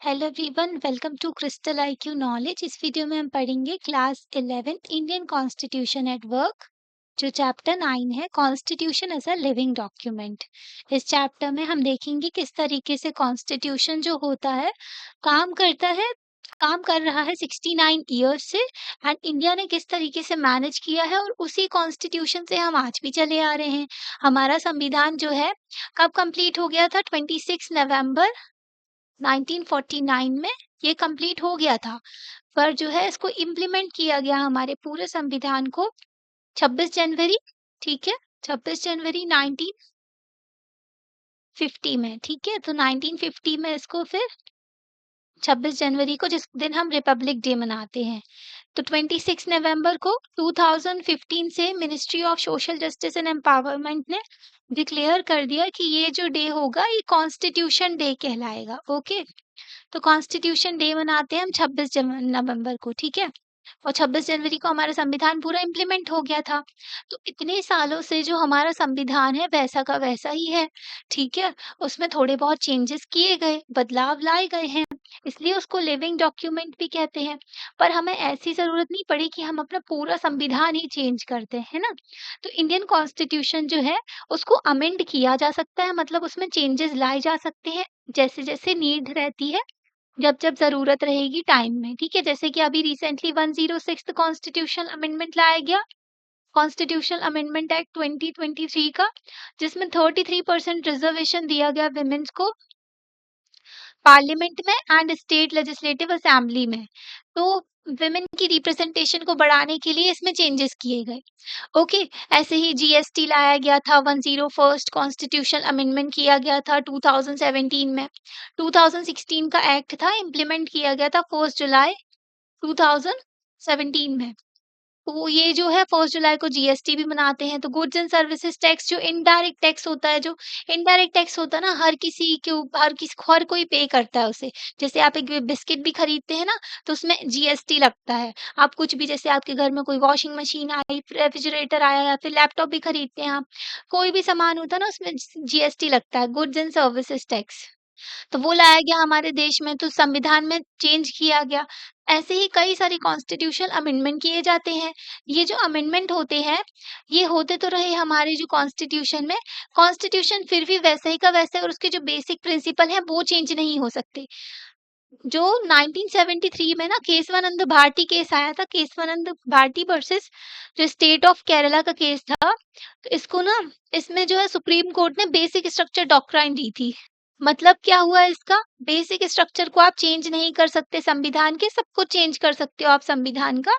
Hello everyone, welcome to crystal IQ knowledge. इस video में हम पढ़ेंगे class 11th Indian constitution at work, जो चैप्टर 9 है, constitution as a living document. इस चैप्टर में हम देखेंगे किस तरीके से कॉन्स्टिट्यूशन जो होता है काम करता है, काम कर रहा है 69 ईयर्स से, एंड इंडिया ने किस तरीके से मैनेज किया है, और उसी कॉन्स्टिट्यूशन से हम आज भी चले आ रहे हैं। हमारा संविधान जो है कब कंप्लीट हो गया था? 26 नवंबर 1949 में ये कंप्लीट हो गया था। पर जो है इसको इम्प्लीमेंट किया गया हमारे पूरे संविधान को 26 जनवरी, ठीक है, 26 जनवरी 1950 में, ठीक है। तो 1950 में इसको फिर 26 जनवरी को, जिस दिन हम रिपब्लिक डे मनाते हैं, तो 26 नवंबर को 2015 से ministry of social justice and empowerment ने डिक्लेयर कर दिया कि ये जो डे होगा ये कॉन्स्टिट्यूशन डे कहलाएगा। ओके, तो कॉन्स्टिट्यूशन डे मनाते हैं हम 26 नवंबर को, ठीक है। और 26 जनवरी को हमारा संविधान पूरा इम्प्लीमेंट हो गया था। तो इतने सालों से जो हमारा संविधान है वैसा का वैसा ही है, ठीक है। उसमें थोड़े बहुत चेंजेस किए गए, बदलाव लाए गए हैं, इसलिए उसको लिविंग डॉक्यूमेंट भी कहते हैं। पर हमें ऐसी ज़रूरत नहीं पड़ी कि हम अपना पूरा संविधान ही चेंज कर दें, है ना। तो इंडियन कॉन्स्टिट्यूशन जो है उसको अमेंड किया जा सकता है, मतलब उसमें चेंजेस लाए जा सकते हैं जैसे-जैसे नीड रहती है, जब-जब ज़रूरत रहेगी टाइम में, ठीक है। जैसे कि अभी रिसेंटली 106th कॉन्स्टिट्यूशनल अमेंडमेंट लाया गया, कॉन्स्टिट्यूशनल अमेंडमेंट एक्ट 2023 का, जिसमें 33% रिजर्वेशन दिया गया विमेन्स को पार्लियामेंट में एंड स्टेट लेजिस्लेटिव असेंबली में। तो विमेन की रिप्रेजेंटेशन को बढ़ाने के लिए इसमें चेंजेस किए गए। ओके, ऐसे ही जीएसटी लाया गया था, 101st कॉन्स्टिट्यूशनल अमेंडमेंट किया गया था 2017 में। 2016 का एक्ट था, इम्प्लीमेंट किया गया था 1 जुलाई 2017 में। तो ये जो है 1 जुलाई को जीएसटी भी मनाते हैं। तो गुड्स एंड सर्विसेज टैक्स, जो इनडायरेक्ट टैक्स होता है, जो इनडायरेक्ट टैक्स होता है ना, हर कोई पे करता है उसे। जैसे आप एक बिस्किट भी खरीदते हैं ना, तो उसमें जीएसटी लगता है। आप कुछ भी, जैसे आपके घर में कोई वॉशिंग मशीन आई, रेफ्रिजरेटर आया, या फिर लैपटॉप भी खरीदते हैं आप, कोई भी सामान होता है ना उसमें जीएसटी लगता है, गुड्स एंड सर्विसेज टैक्स। तो वो लाया गया हमारे देश में, तो संविधान में चेंज किया गया। ऐसे ही कई सारे कॉन्स्टिट्यूशनल अमेंडमेंट किए जाते हैं। ये जो अमेंडमेंट होते हैं, ये होते तो रहे हमारे जो कॉन्स्टिट्यूशन में, कॉन्स्टिट्यूशन फिर भी वैसा ही का वैसा है, और उसके जो बेसिक प्रिंसिपल हैं वो चेंज नहीं हो सकते। जो 1973 में ना केशवानंद भारती केस आया था, केशवानंद भारती वर्सेस जो स्टेट ऑफ केरला का केस था, तो इसको ना, इसमें जो है सुप्रीम कोर्ट ने बेसिक स्ट्रक्चर डॉक्ट्राइन दी थी। मतलब क्या हुआ इसका? बेसिक स्ट्रक्चर को आप चेंज नहीं कर सकते संविधान के, सब कुछ चेंज कर सकते हो आप संविधान का।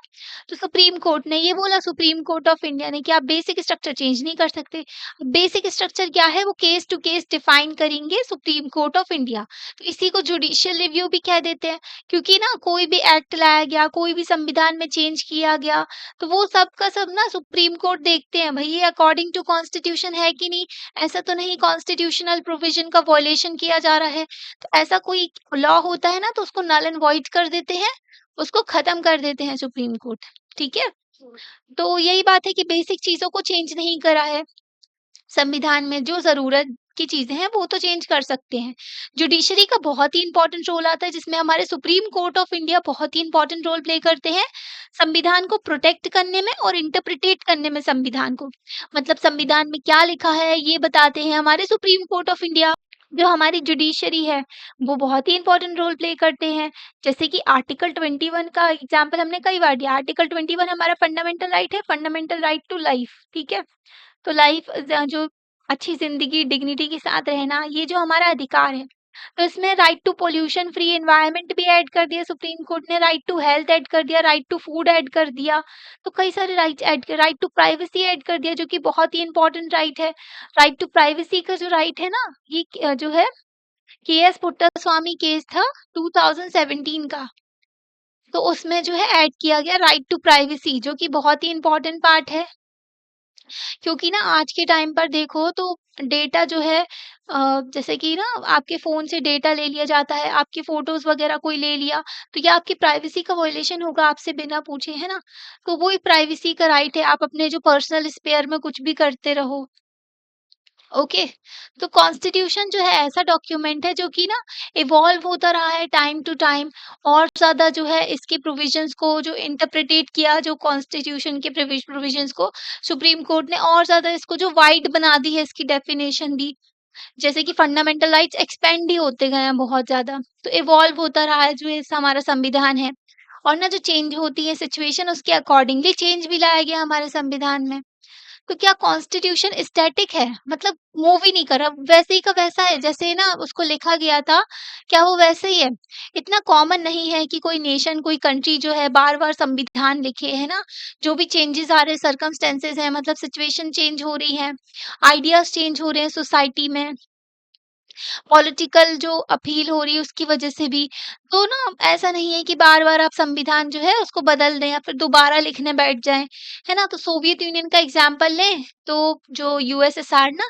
तो सुप्रीम कोर्ट ने ये बोला, सुप्रीम कोर्ट ऑफ इंडिया ने, कि आप बेसिक स्ट्रक्चर चेंज नहीं कर सकते। बेसिक स्ट्रक्चर क्या है, वो केस टू केस डिफाइन करेंगे सुप्रीम कोर्ट ऑफ इंडिया। तो इसी को जुडिशियल रिव्यू भी कह देते हैं, क्योंकि ना कोई भी एक्ट लाया गया, कोई भी संविधान में चेंज किया गया, तो वो सब का सब ना सुप्रीम कोर्ट देखते हैं, भाई ये अकॉर्डिंग टू कॉन्स्टिट्यूशन है कि नहीं, ऐसा तो नहीं कॉन्स्टिट्यूशनल प्रोविजन का वॉयलेशन किया जा रहा है। तो ऐसा कोई लॉ होता है ना, तो उसको नल एंड वॉइड कर देते हैं, उसको खत्म कर देते हैं सुप्रीम कोर्ट, ठीक है। तो यही बात है कि बेसिक चीजों को चेंज नहीं करा है संविधान में। जो ज़रूरत की चीज़ें हैं वो तो चेंज कर सकते हैं। जुडिशरी का बहुत ही इम्पोर्टेंट रोल आता है, जिसमें हमारे सुप्रीम कोर्ट ऑफ इंडिया बहुत ही इम्पोर्टेंट रोल प्ले करते हैं, संविधान को प्रोटेक्ट करने में और इंटरप्रिटेट करने में संविधान को। मतलब संविधान में क्या लिखा है ये बताते हैं हमारे सुप्रीम कोर्ट ऑफ इंडिया। जो हमारी जुडिशरी है वो बहुत ही इम्पोर्टेंट रोल प्ले करते हैं। जैसे कि आर्टिकल 21 का एग्जाम्पल हमने कई बार दिया। आर्टिकल 21 हमारा फंडामेंटल राइट है, फंडामेंटल राइट टू लाइफ, ठीक है। तो लाइफ जो अच्छी ज़िंदगी डिग्निटी के साथ रहना, ये जो हमारा अधिकार है। तो इसमें right to pollution free environment भी ऐड कर दिया सुप्रीम कोर्ट ने, राइट टू हेल्थ ऐड कर दिया, राइट टू फूड ऐड कर दिया। तो कई सारे राइट्स ऐड कर, राइट टू प्राइवेसी ऐड कर दिया, जो कि बहुत ही इंपॉर्टेंट राइट है। राइट टू प्राइवेसी का जो राइट है ना, ये जो है केएस पुट्टास्वामी केस था 2017 का, तो उसमें जो है ऐड किया गया राइट टू प्राइवेसी, जो कि बहुत ही इंपॉर्टेंट पार्ट है। क्योंकि ना आज के टाइम पर देखो तो डेटा जो है, जैसे कि ना आपके फ़ोन से डेटा ले लिया जाता है, आपकी फ़ोटोज़ वग़ैरह कोई ले लिया, तो ये आपकी प्राइवेसी का वायलेशन होगा आपसे बिना पूछे, है ना? तो वो एक प्राइवेसी का राइट है, आप अपने जो पर्सनल स्पेयर में कुछ भी करते रहो। ओके। तो कॉन्स्टिट्यूशन जो है ऐसा डॉक्यूमेंट है जो कि ना इवॉल्व होता रहा है टाइम टू टाइम, और ज़्यादा जो है इसके प्रोविजंस को जो इंटरप्रिटेट किया, जो कॉन्स्टिट्यूशन के प्रोविजंस को सुप्रीम कोर्ट ने और ज़्यादा इसको जो वाइड बना दी है, इसकी डेफिनेशन भी। जैसे कि फंडामेंटल राइट्स एक्सपेंड ही होते गए हैं बहुत ज़्यादा। तो इवॉल्व होता रहा है जो ये हमारा संविधान है, और ना जो चेंज होती है सिचुएशन उसके अकॉर्डिंगली चेंज भी लाया गया हमारे संविधान में। तो क्या कॉन्स्टिट्यूशन स्टैटिक है? मतलब मूव ही नहीं कर रहा, वैसे ही का वैसा है जैसे ना उसको लिखा गया था, क्या वो वैसे ही है? इतना कॉमन नहीं है कि कोई नेशन, कोई कंट्री जो है बार-बार संविधान लिखे, है ना? जो भी चेंजेज़ आ रहे हैं, सर्कमस्टेंसेस हैं, मतलब सिचुएशन चेंज हो रही है, आइडियाज़ चेंज हो रहे हैं सोसाइटी में, पॉलिटिकल जो अपील हो रही है उसकी वजह से भी। तो ना ऐसा नहीं है कि बार-बार आप संविधान जो है उसको बदल दें या फिर दोबारा लिखने बैठ जाएँ, है ना? तो सोवियत यूनियन का एग्ज़ाम्पल लें, तो जो यूएसएसआर ना,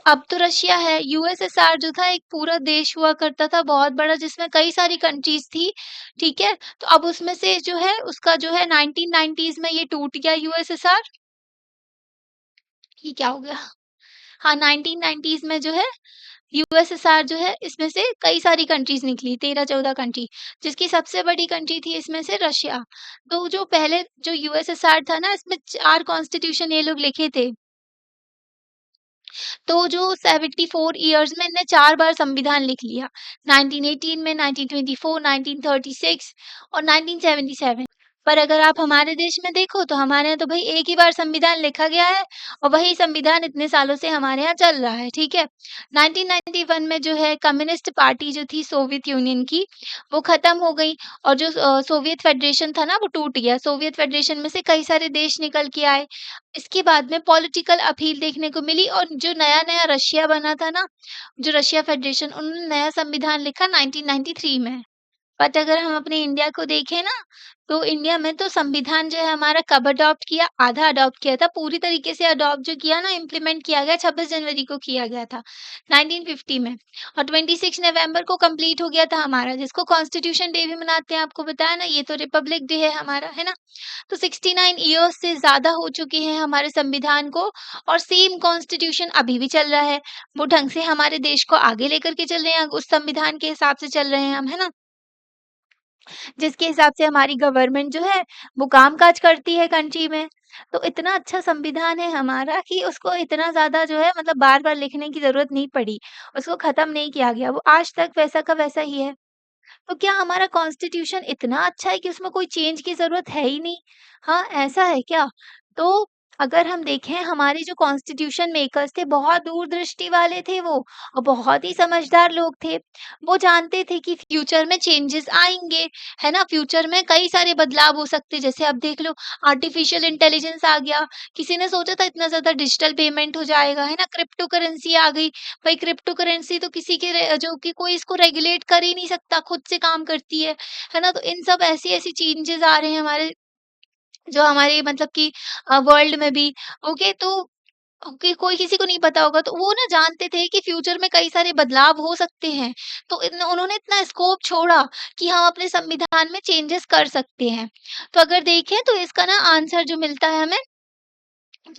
अब तो रशिया है, यूएसएसआर जो था एक पूरा देश हुआ करता था बहुत बड़ा, जिसमें कई सारी कंट्रीज़ थी, ठीक है? तो अब उसमें से जो है उसका जो है 1990s में ये टूट गया यूएसएसआर। ये क्या हो गया? हाँ, 1990s में जो है यूएसएसआर जो है इसमें से कई सारी कंट्रीज़ निकली, 13-14 कंट्री, जिसकी सबसे बड़ी कंट्री थी इसमें से रशिया। तो जो पहले जो यूएसएसआर था ना, इसमें 4 कॉन्स्टिट्यूशन ये लोग लिखे थे। तो जो 74 इयर्स में इनने 4 बार संविधान लिख लिया। 1918 में, 1924, 1936 और 1977। पर अगर आप हमारे देश में देखो तो हमारे यहाँ तो भई एक ही बार संविधान लिखा गया है, और वही संविधान इतने सालों से हमारे यहाँ चल रहा है, ठीक है? 1991 में जो है कम्युनिस्ट पार्टी जो थी सोवियत यूनियन की, वो खत्म हो गई, और जो सोवियत फेडरेशन था ना वो टूट गया। सोवियत फेडरेशन में से कई सारे देश निकल के आए। इसके बाद में पॉलिटिकल अपील देखने को मिली, और जो नया-नया रशिया बना था ना, जो रशिया फेडरेशन, उन्होंने नया संविधान लिखा 1993 में। बट अगर हम अपने इंडिया को देखें ना, तो इंडिया में तो संविधान जो है हमारा कब अडॉप्ट किया, आधा अडॉप्ट किया था, पूरी तरीके से अडॉप्ट जो किया ना, इम्प्लीमेंट किया गया 26 जनवरी को किया गया था, 1950 में, और 26 नवंबर को कंप्लीट हो गया था हमारा, जिसको कॉन्स्टिट्यूशन डे भी मनाते हैं, आपको बताया ना, ये तो रिपब्लिक डे है हमारा, है ना? तो 69 इयर्स से ज़्यादा हो चुके हैं हमारे संविधान को, और सेम कॉन्स्टिट्यूशन अभी भी चल रहा है। वो ढंग से हमारे देश को आगे लेकर के चल रहे हैं, उस संविधान के हिसाब से चल रहे हैं हम, है ना? जिसके हिसाब से हमारी गवर्नमेंट जो है वो काम-काज करती है कंट्री में। तो इतना अच्छा संविधान है हमारा कि उसको इतना ज़्यादा जो है मतलब बार-बार लिखने की ज़रूरत नहीं पड़ी। उसको ख़त्म नहीं किया गया, वो आज तक वैसा का वैसा ही है। तो क्या हमारा कॉन्स्टिट्यूशन इतना अच्छा है कि उसमें कोई चेंज की ज़रूरत है ही नहीं? हाँ, ऐसा है क्या? तो अगर हम देखें, हमारे जो कॉन्स्टिट्यूशन मेकर्स थे बहुत दूरदृष्टि वाले थे वो, और बहुत ही समझदार लोग थे। वो जानते थे कि फ्यूचर में चेंजेस आएँगे, है ना? फ्यूचर में कई सारे बदलाव हो सकते हैं, जैसे अब देख लो आर्टिफ़िशियल इंटेलिजेंस आ गया। किसी ने सोचा था इतना ज़्यादा डिजिटल पेमेंट हो जाएगा, है ना? क्रिप्टो करेंसी आ गई। भाई क्रिप्टो करेंसी तो किसी के जो कि कोई इसको रेगुलेट कर ही नहीं सकता, खुद से काम करती है ना? तो इन सब ऐसी-ऐसी चेंजेज़ आ रहे हैं हमारे, जो हमारे मतलब कि वर्ल्ड में भी। ओके, तो ओके, कोई किसी को नहीं पता होगा, तो वो ना जानते थे कि फ्यूचर में कई सारे बदलाव हो सकते हैं। तो उन्होंने इतना स्कोप छोड़ा कि हम अपने संविधान में चेंजेस कर सकते हैं। तो अगर देखें तो इसका ना आंसर जो मिलता है हमें,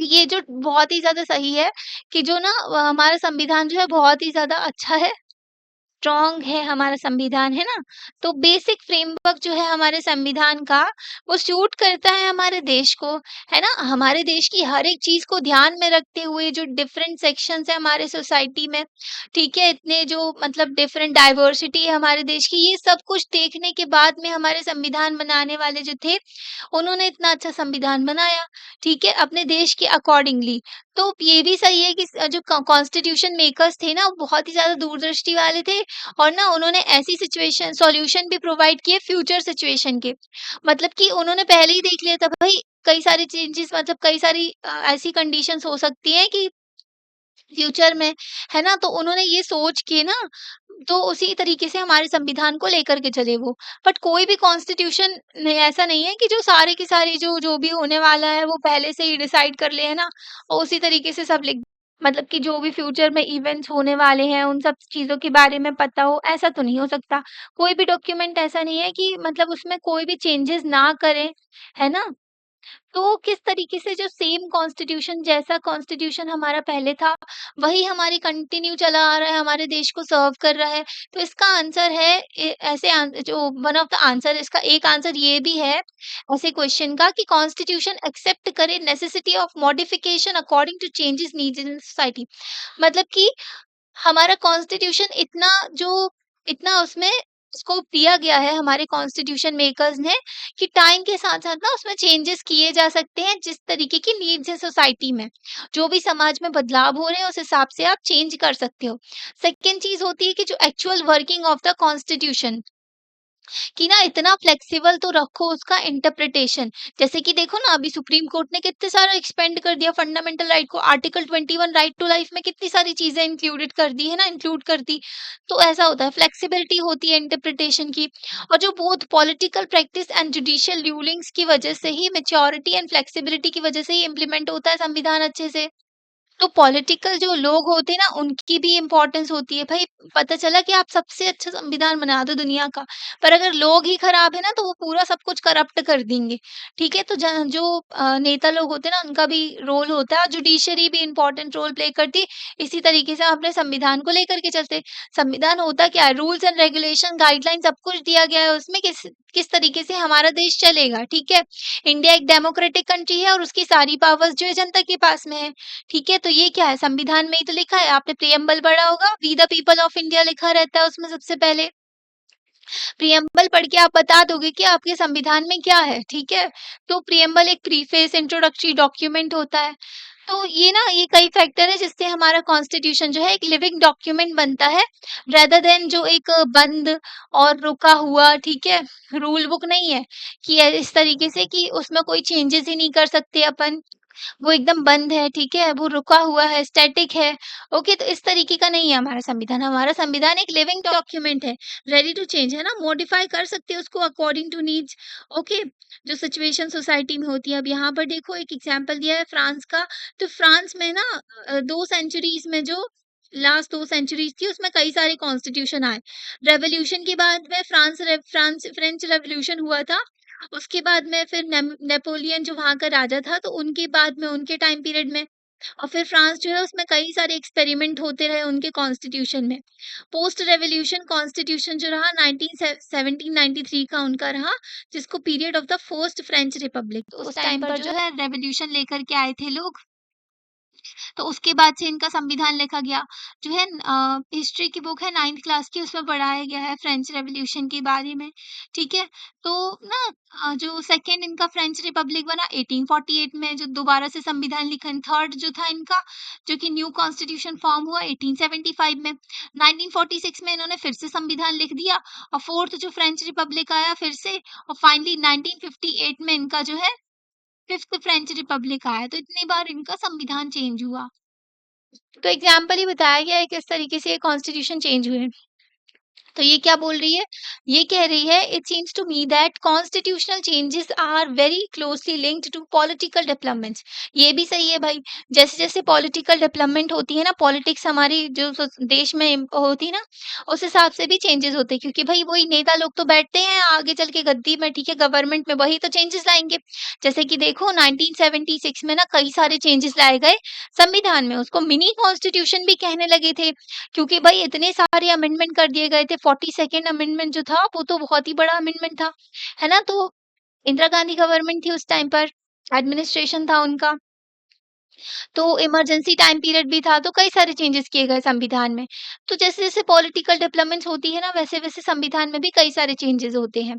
ये जो बहुत ही ज़्यादा सही है कि जो ना हमारा संविधान जो है बहुत ही ज़्यादा अच्छा है, स्ट्रॉन्ग है हमारा संविधान, है ना? तो बेसिक फ्रेमवर्क जो है हमारे संविधान का, वो सूट करता है हमारे देश को, है ना? हमारे देश की हर एक चीज़ को ध्यान में रखते हुए जो डिफरेंट सेक्शंस हैं हमारे सोसाइटी में, ठीक है? इतने जो मतलब डिफरेंट डाइवर्सिटी है हमारे देश की, ये सब कुछ देखने के बाद में हमारे संविधान बनाने वाले जो थे, उन्होंने इतना अच्छा संविधान बनाया, ठीक है? अपने देश के अकॉर्डिंगली। तो ये भी सही है कि जो कॉन्स्टिट्यूशन मेकर्स थे ना, वो बहुत ही ज़्यादा दूरदृष्टि वाले थे, और ना उन्होंने ऐसी सिचुएशन सॉल्यूशन भी प्रोवाइड किए फ्यूचर सिचुएशन के। मतलब कि उन्होंने पहले ही देख लिया था भाई, कई सारे चेंजेस, मतलब कई सारी ऐसी कंडीशंस हो सकती हैं कि फ्यूचर में, है ना? तो उन्होंने ये सोच के ना, तो उसी तरीके से हमारे संविधान को लेकर के चले वो। बट कोई भी कॉन्स्टिट्यूशन ने ऐसा नहीं है कि जो सारे की सारी जो जो भी होने वाला है वो पहले से ही डिसाइड कर ले, है ना? और उसी तरीके से सब लिख, मतलब कि जो भी फ्यूचर में इवेंट्स होने वाले हैं उन सब चीज़ों के बारे में पता हो, ऐसा तो नहीं हो सकता। कोई भी डॉक्यूमेंट ऐसा नहीं है कि मतलब उसमें कोई भी चेंजेस ना करें, है ना? तो किस तरीके से जो सेम कॉन्स्टिट्यूशन जैसा कॉन्स्टिट्यूशन हमारा पहले था, वही हमारी कंटिन्यू चला आ रहा है, हमारे देश को सर्व कर रहा है। तो इसका आंसर है ऐसे जो वन ऑफ द आंसर, इसका एक आंसर ये भी है ऐसे क्वेश्चन का कि कॉन्स्टिट्यूशन एक्सेप्ट करे necessity of modification according to changes needed in society. मतलब कि हमारा कॉन्स्टिट्यूशन इतना उसमें स्कोप दिया गया है हमारे कॉन्स्टिट्यूशन मेकर्स ने कि टाइम के साथ-साथ ना उसमें चेंजेस किए जा सकते हैं जिस तरीके की नीड्स है सोसाइटी में। जो भी समाज में बदलाव हो रहे हैं उस हिसाब से आप चेंज कर सकते हो। सेकंड चीज़ होती है कि जो actual working of the constitution कि ना इतना फ्लेक्सिबल तो रखो उसका इंटरप्रिटेशन। जैसे कि देखो ना अभी सुप्रीम कोर्ट ने कितने सारा एक्सपेंड कर दिया फंडामेंटल राइट को, आर्टिकल 21 राइट टू लाइफ में कितनी सारी चीजें इंक्लूडेड कर दी है ना, इंक्लूड कर दी। तो ऐसा होता है, फ्लेक्सिबिलिटी होती है इंटरप्रिटेशन की। और जो both political practice and judicial rulings की वजह से ही, मेच्योरिटी एंड फ्लेक्सिबिलिटी की वजह से ही इम्प्लीमेंट होता है संविधान अच्छे से। तो पॉलिटिकल जो लोग होते हैं ना, उनकी भी इम्पोर्टेंस होती है। भई पता चला कि आप सबसे अच्छा संविधान बना दो दुनिया का, पर अगर लोग ही खराब है ना, तो वो पूरा सब कुछ करप्ट कर देंगे। ठीक है? तो जो नेता लोग होते हैं ना, उनका भी रोल होता है और जुडिशरी भी इम्पोर्टेंट रोल प्ले करती है। इसी तरीके से हम अपने संविधान को लेकर के चलते हैं। संविधान होता क्या है? रूल्स एंड रेगुलेशन, गाइडलाइन सब कुछ दिया गया है उसमें, किस किस तरीके से हमारा देश चलेगा। ठीक है? इंडिया एक डेमोक्रेटिक कंट्री है और उसकी सारी पावर्स जो है जनता के पास में है। ठीक है, तो ये क्या है? संविधान में ही तो लिखा है, आपने प्रिएम्बल पढ़ा होगा, we the people of India लिखा रहता है उसमें सबसे पहले। प्रिएम्बल पढ़ के आप बता दोगे कि आपके संविधान में क्या है, ठीक है? तो प्रिएम्बल एक प्रीफेस इंट्रोडक्टरी डॉक्यूमेंट होता है। तो ये ना, ये कई फैक्टर है जिससे हमारा कॉन्स्टिट्यूशन जो है एक लिविंग डॉक्यूमेंट बनता है, रेदर देन जो एक बंद और रुका हुआ, ठीक है, रूल बुक नहीं है कि इस तरीके से कि उसमें कोई चेंजेस ही नहीं कर सकते अपन। वो एकदम बंद है, ठीक है? वो रुका हुआ है, स्टैटिक है, ओके? तो इस तरीके का नहीं है हमारा संविधान। हमारा संविधान एक लिविंग डॉक्यूमेंट है, रेडी टू चेंज, है ना? मॉडिफाई कर सकते हैं उसको अकॉर्डिंग टू नीड्स, ओके? जो सिचुएशन सोसाइटी में होती है। अब यहाँ पर देखो एक एग्जांपल दिया है फ्रांस का, तो फ्रांस में ना 2 सेंचुरीज़ में जो लास्ट 2 सेंचुरीज़ थी उसमें कई सारे कॉन्स्टिट्यूशन आए। रेवोल्यूशन के बाद में फ्रांस फ्रेंच रेवोल्यूशन हुआ था। उसके बाद में फिर नेपोलियन जो वहाँ का राजा था, तो उनके बाद में उनके टाइम पीरियड में और फिर फ्रांस जो है उसमें कई सारे एक्सपेरिमेंट होते रहे उनके कॉन्स्टिट्यूशन में। पोस्ट रेवोल्यूशन कॉन्स्टिट्यूशन जो रहा 1793 का उनका रहा, जिसको period of the first French Republic. तो उस टाइम पर जो है रेवोल्यूशन लेकर के आए थे लोग। तो उसके बाद से इनका संविधान लिखा गया। जो है हिस्ट्री की बुक है 9th क्लास की, उसमें पढ़ाया गया है फ्रेंच रेवोल्यूशन के बारे में, ठीक है? तो ना जो सेकंड इनका फ्रेंच रिपब्लिक बना 1848 में, जो दोबारा से संविधान लिखा। थर्ड जो था इनका, जो कि न्यू कॉन्स्टिट्यूशन फॉर्म हुआ 1875 में। 1946 में इन्होंने फिर से संविधान लिख दिया और फोर्थ जो फ्रेंच रिपब्लिक आया फिर से, और फाइनली 1958 में इनका जो है फिफ्थ फ्रेंच रिपब्लिक आया। तो इतनी बार इनका संविधान चेंज हुआ। तो एग्जाम्पल ही बताया गया है किस तरीके से ये कॉन्स्टिट्यूशन चेंज हुए। तो ये क्या बोल रही है? ये कह रही है, it seems to me that constitutional changes are very closely linked to political developments. ये भी सही है भाई। जैसे-जैसे पॉलिटिकल डेवलपमेंट होती है ना, पॉलिटिक्स हमारी जो देश में होती है ना, उस हिसाब से भी चेंजेस होते हैं, क्योंकि भाई वही नेता लोग तो बैठते हैं आगे चल के गद्दी में, ठीक है, गवर्नमेंट में, वही तो चेंजेस लाएँगे। जैसे कि देखो 1976 में ना कई सारे चेंजेस लाए गए संविधान में, उसको मिनी कॉन्स्टिट्यूशन भी कहने लगे थे। क्योंकि भाई इतने सारे अमेंडमेंट कर दिए गए थे, 42nd अमेंडमेंट जो था वो तो बहुत ही बड़ा अमेंडमेंट था, है ना? तो इंदिरा गांधी गवर्नमेंट थी उस टाइम पर, एडमिनिस्ट्रेशन था उनका, तो इमरजेंसी टाइम पीरियड भी था, तो कई सारे चेंजेस किए गए संविधान में। तो जैसे-जैसे पॉलिटिकल डेवलपमेंट्स होती है ना, वैसे-वैसे संविधान में भी कई सारे चेंजेस होते हैं।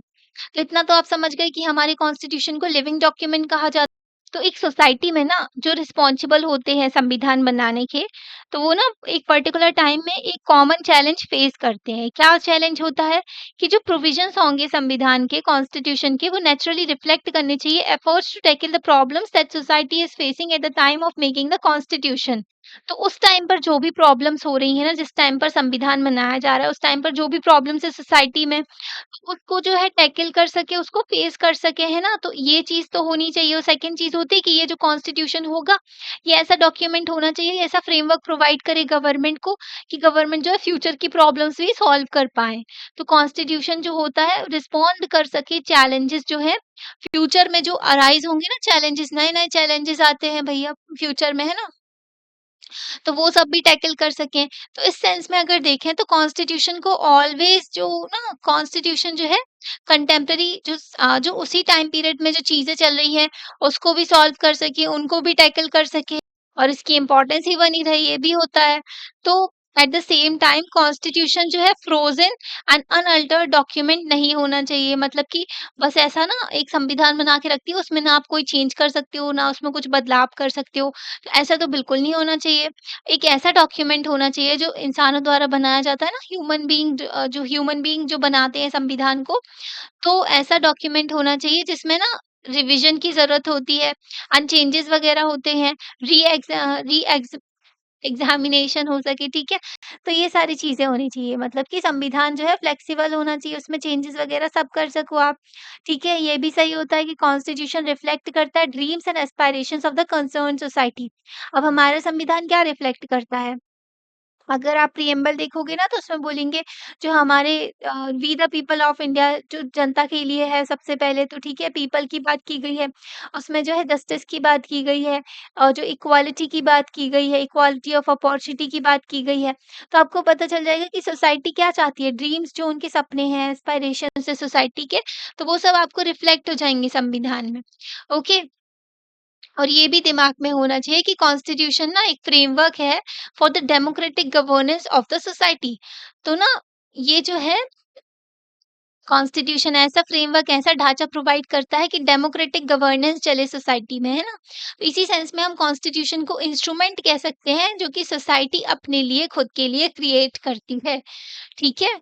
तो इतना तो आप समझ गए कि हमारे कॉन्स्टिट्यूशन को लिविंग डॉक्यूमेंट कहा जाता है। तो एक सोसाइटी में ना जो रिस्पॉन्सिबल होते हैं संविधान बनाने के, तो वो ना एक पर्टिकुलर टाइम में एक कॉमन चैलेंज फेस करते हैं। क्या चैलेंज होता है? कि जो प्रोविजंस होंगे संविधान के, कॉन्स्टिट्यूशन के, वो नेचुरली रिफ्लेक्ट करने चाहिए efforts to tackle the problems that society is facing at the time of making the constitution. तो उस टाइम पर जो भी प्रॉब्लम्स हो रही है ना, जिस टाइम पर संविधान बनाया जा रहा है, उस टाइम पर जो भी प्रॉब्लम्स है सोसाइटी में, उसको जो है टैकल कर सके, उसको फेस कर सके, है ना? तो ये चीज़ तो होनी चाहिए और सेकंड चीज़ होती है कि ये जो कॉन्स्टिट्यूशन होगा, ये ऐसा डॉक्यूमेंट होना चाहिए, ऐसा फ्रेमवर्क प्रोवाइड करे गवर्नमेंट को कि गवर्नमेंट जो है फ्यूचर की प्रॉब्लम्स भी सॉल्व कर पाएँ। तो कॉन्स्टिट्यूशन जो होता है रिस्पॉन्ड कर सके चैलेंजेस जो हैं, फ्यूचर में जो अराइज़ होंगे ना चैलेंजेस, नए-नए चैलेंजेस आते हैं भैया फ्यूचर में, है ना? तो वो सब भी टैकल कर सकें। तो इस सेंस में अगर देखें तो कॉन्स्टिट्यूशन को ऑलवेज़ जो ना कॉन्स्टिट्यूशन जो है कंटेम्परेरी जो उसी टाइम पीरियड में जो चीज़ें चल रही हैं, उसको भी सॉल्व कर सके, उनको भी टैकल कर सके और इसकी इम्पोर्टेंस ही बनी रहे, ये भी होता है। तो at the same time constitution जो है फ्रोज़न एंड अनअल्टर्ड डॉक्यूमेंट नहीं होना चाहिए। मतलब कि बस ऐसा ना एक संविधान बना के रखती है, उसमें ना आप कोई चेंज कर सकते हो, ना उसमें कुछ बदलाव कर सकते हो। तो ऐसा तो बिल्कुल नहीं होना चाहिए। एक ऐसा डॉक्यूमेंट होना चाहिए जो इंसानों द्वारा बनाया जाता है ना, जो ह्यूमन बीइंग जो बनाते हैं संविधान को, तो ऐसा डॉक्यूमेंट होना चाहिए जिसमें ना रिविज़न की ज़रूरत होती है, चेंजेस वगैरह होते हैं, री एग्ज़ एग्ज़ामिनेशन हो सके, ठीक है? तो ये सारी चीज़ें होनी चाहिए मतलब कि संविधान जो है फ्लेक्सिबल होना चाहिए, उसमें चेंजेस वगैरह सब कर सको आप, ठीक है? ये भी सही होता है कि कॉन्स्टिट्यूशन रिफ्लेक्ट करता है dreams and aspirations of the concerned society. अब हमारा संविधान क्या रिफ्लेक्ट करता है? अगर आप प्रिएम्बल देखोगे ना तो उसमें बोलेंगे जो हमारे we the people of India जो जनता के लिए है सबसे पहले तो ठीक है पीपल की बात की गई है। उसमें जो है जस्टिस की बात की गई है और जो इक्वालिटी की बात की गई है, इक्वालिटी ऑफ अपॉर्च्युनिटी की बात की गई है। तो आपको पता चल जाएगा कि सोसाइटी क्या चाहती है, ड्रीम्स जो उनके सपने हैं, एस्पायरेशंस है सोसाइटी के, तो वो सब आपको रिफ्लेक्ट हो जाएँगे संविधान में। ओके? और ये भी दिमाग में होना चाहिए कि कॉन्स्टिट्यूशन ना एक फ्रेमवर्क है for the democratic governance of the society. तो ना ये जो है कॉन्स्टिट्यूशन ऐसा फ्रेमवर्क ऐसा ढांचा प्रोवाइड करता है कि डेमोक्रेटिक गवर्नेंस चले सोसाइटी में, है ना? तो इसी सेंस में हम कॉन्स्टिट्यूशन को इंस्ट्रूमेंट कह सकते हैं जो कि सोसाइटी अपने लिए खुद के लिए क्रिएट करती है। ठीक है?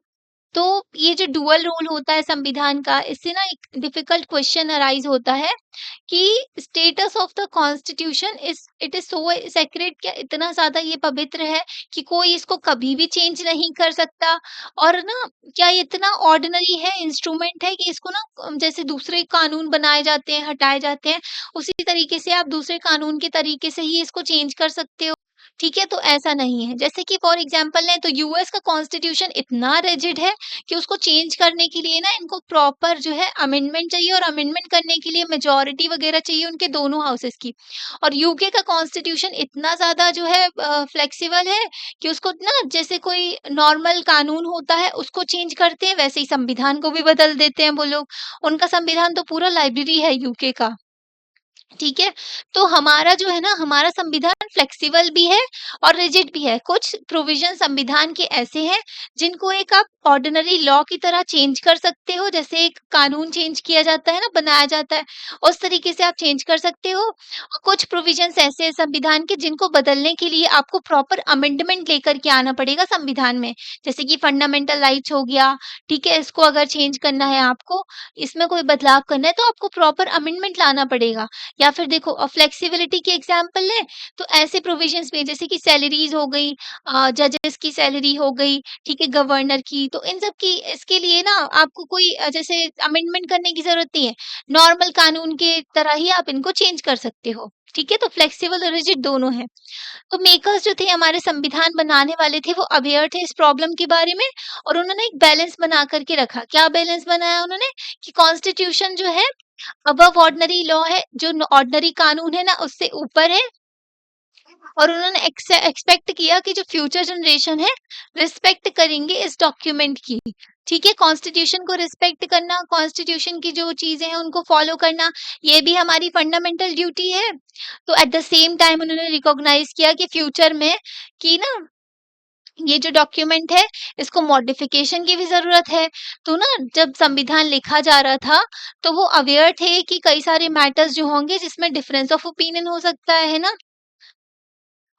तो ये जो डुअल रोल होता है संविधान का, इससे ना एक डिफिकल्ट क्वेश्चन अराइज़ होता है कि status of the constitution it is so sacred, क्या इतना ज़्यादा ये पवित्र है कि कोई इसको कभी भी चेंज नहीं कर सकता? और ना क्या ये इतना ऑर्डिनरी है, इंस्ट्रूमेंट है कि इसको ना जैसे दूसरे कानून बनाए जाते हैं, हटाए जाते हैं, उसी तरीके से आप दूसरे कानून के तरीके से ही इसको चेंज कर सकते हो? ठीक है, तो ऐसा नहीं है। जैसे कि फॉर एग्ज़ाम्पल लें तो यूएस का कॉन्स्टिट्यूशन इतना रिजिड है कि उसको चेंज करने के लिए ना इनको प्रॉपर जो है अमेंडमेंट चाहिए और अमेंडमेंट करने के लिए मेजॉरिटी वग़ैरह चाहिए उनके दोनों हाउसेस की। और यूके का कॉन्स्टिट्यूशन इतना ज़्यादा जो है फ्लेक्सिबल है कि उसको ना जैसे कोई नॉर्मल कानून होता है उसको चेंज करते हैं, वैसे ही संविधान को भी बदल देते हैं वो लोग। उनका संविधान तो पूरा लाइब्रेरी है यूके का। ठीक है? तो हमारा जो है ना, हमारा संविधान फ्लेक्सिबल भी है और रिजिड भी है। कुछ प्रोविज़न संविधान के ऐसे हैं, जिनको एक आप ऑर्डिनरी लॉ की तरह चेंज कर सकते हो, जैसे एक कानून चेंज किया जाता है ना, बनाया जाता है, उस तरीके से आप चेंज कर सकते हो। और कुछ प्रोविज़न्स ऐसे हैं संविधान के, जिनको बदलने के लिए आपको प्रॉपर अमेंडमेंट लेकर के आना पड़ेगा संविधान में। जैसे कि फंडामेंटल राइट्स हो गया, ठीक है? इसको अगर चेंज करना है आपको, इसमें कोई बदलाव करना है, तो आपको प्रॉपर अमेंडमेंट लाना पड़ेगा। या फिर देखो फ्लेक्सिबिलिटी की एग्जांपल लें तो ऐसे प्रोविजंस में जैसे कि सैलरीज हो गई, जजेस की सैलरी हो गई, ठीक है, गवर्नर की, तो इन सब की इसके लिए ना आपको कोई जैसे अमेंडमेंट करने की जरूरत नहीं है, नॉर्मल कानून के तरह ही आप इनको चेंज कर सकते हो। ठीक है, तो फ्लेक्सिबल और रिजिड दोनों है। तो मेकर्स जो थे, हमारे संविधान बनाने वाले थे, वो अवेयर थे इस प्रॉब्लम के बारे में और उन्होंने एक बैलेंस बना करके रखा। क्या बैलेंस बनाया उन्होंने कि कॉन्स्टिट्यूशन जो है अबव ऑर्डिनरी लॉ है, जो ऑर्डिनरी कानून है ना उससे ऊपर है, और उन्होंने एक्सपेक्ट किया कि जो फ्यूचर जनरेशन है रिस्पेक्ट करेंगे इस डॉक्यूमेंट की। ठीक है, कॉन्स्टिट्यूशन को रिस्पेक्ट करना, कॉन्स्टिट्यूशन की जो चीजें हैं उनको फॉलो करना, ये भी हमारी फंडामेंटल ड्यूटी है। तो एट द सेम टाइम उन्होंने रिकॉग्नाइज किया कि फ्यूचर में कि ना ये जो डॉक्यूमेंट है इसको मॉडिफिकेशन की भी ज़रूरत है। तो ना जब संविधान लिखा जा रहा था, तो वो अवेयर थे कि कई सारे मैटर्स जो होंगे जिसमें डिफरेंस ऑफ ओपिनियन हो सकता है ना?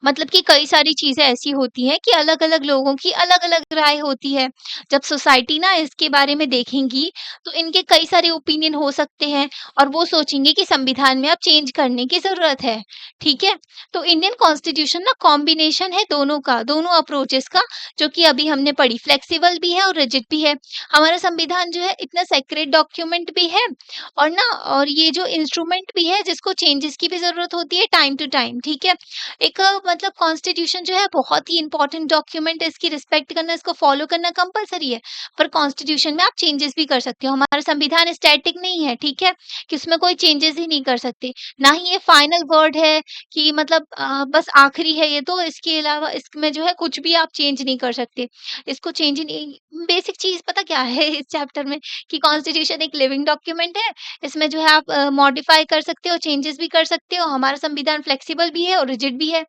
मतलब कि कई सारी चीज़ें ऐसी होती हैं कि अलग-अलग लोगों की अलग-अलग राय होती है। जब सोसाइटी ना इसके बारे में देखेंगी, तो इनके कई सारे ओपिनियन हो सकते हैं और वो सोचेंगे कि संविधान में अब चेंज करने की ज़रूरत है, ठीक है? तो इंडियन कॉन्स्टिट्यूशन ना कॉम्बिनेशन है दोनों का, दोनों अप्रोचेस का, जो कि अभी हमने पढ़ी, फ्लेक्सिबल भी है और रिजिड भी है। हमारा संविधान जो है इतना सेक्रेड डॉक्यूमेंट भी है और ये जो इंस्ट्रूमेंट भी है जिसको चेंजेस की भी ज़रूरत होती है टाइम टू टाइम, ठीक है? एक मतलब कॉन्स्टिट्यूशन जो है बहुत ही इम्पोर्टेंट डॉक्यूमेंट है, इसकी रिस्पेक्ट करना, इसको फॉलो करना कंपल्सरी है। पर कॉन्स्टिट्यूशन में आप चेंजेस भी कर सकते हो। हमारा संविधान स्टैटिक नहीं है, ठीक है? कि उसमें कोई चेंजेस ही नहीं कर सकते। ना ही ये फाइनल वर्ड है कि मतलब बस आखिरी है ये तो इसके अलावा इसमें जो है कुछ भी आप चेंज नहीं कर सकते। इसको चेंज ही नहीं बेसिक चीज़ पता क्या है इस चैप्टर में कि कॉन्स्टिट्यूशन एक लिविंग डॉक्यूमेंट है। इसमें जो है आप मॉडिफाई कर सकते हो, चेंजेस भी कर सकते हो। हमारा संविधान फ्लेक्सिबल भी है और रिजिड भी है।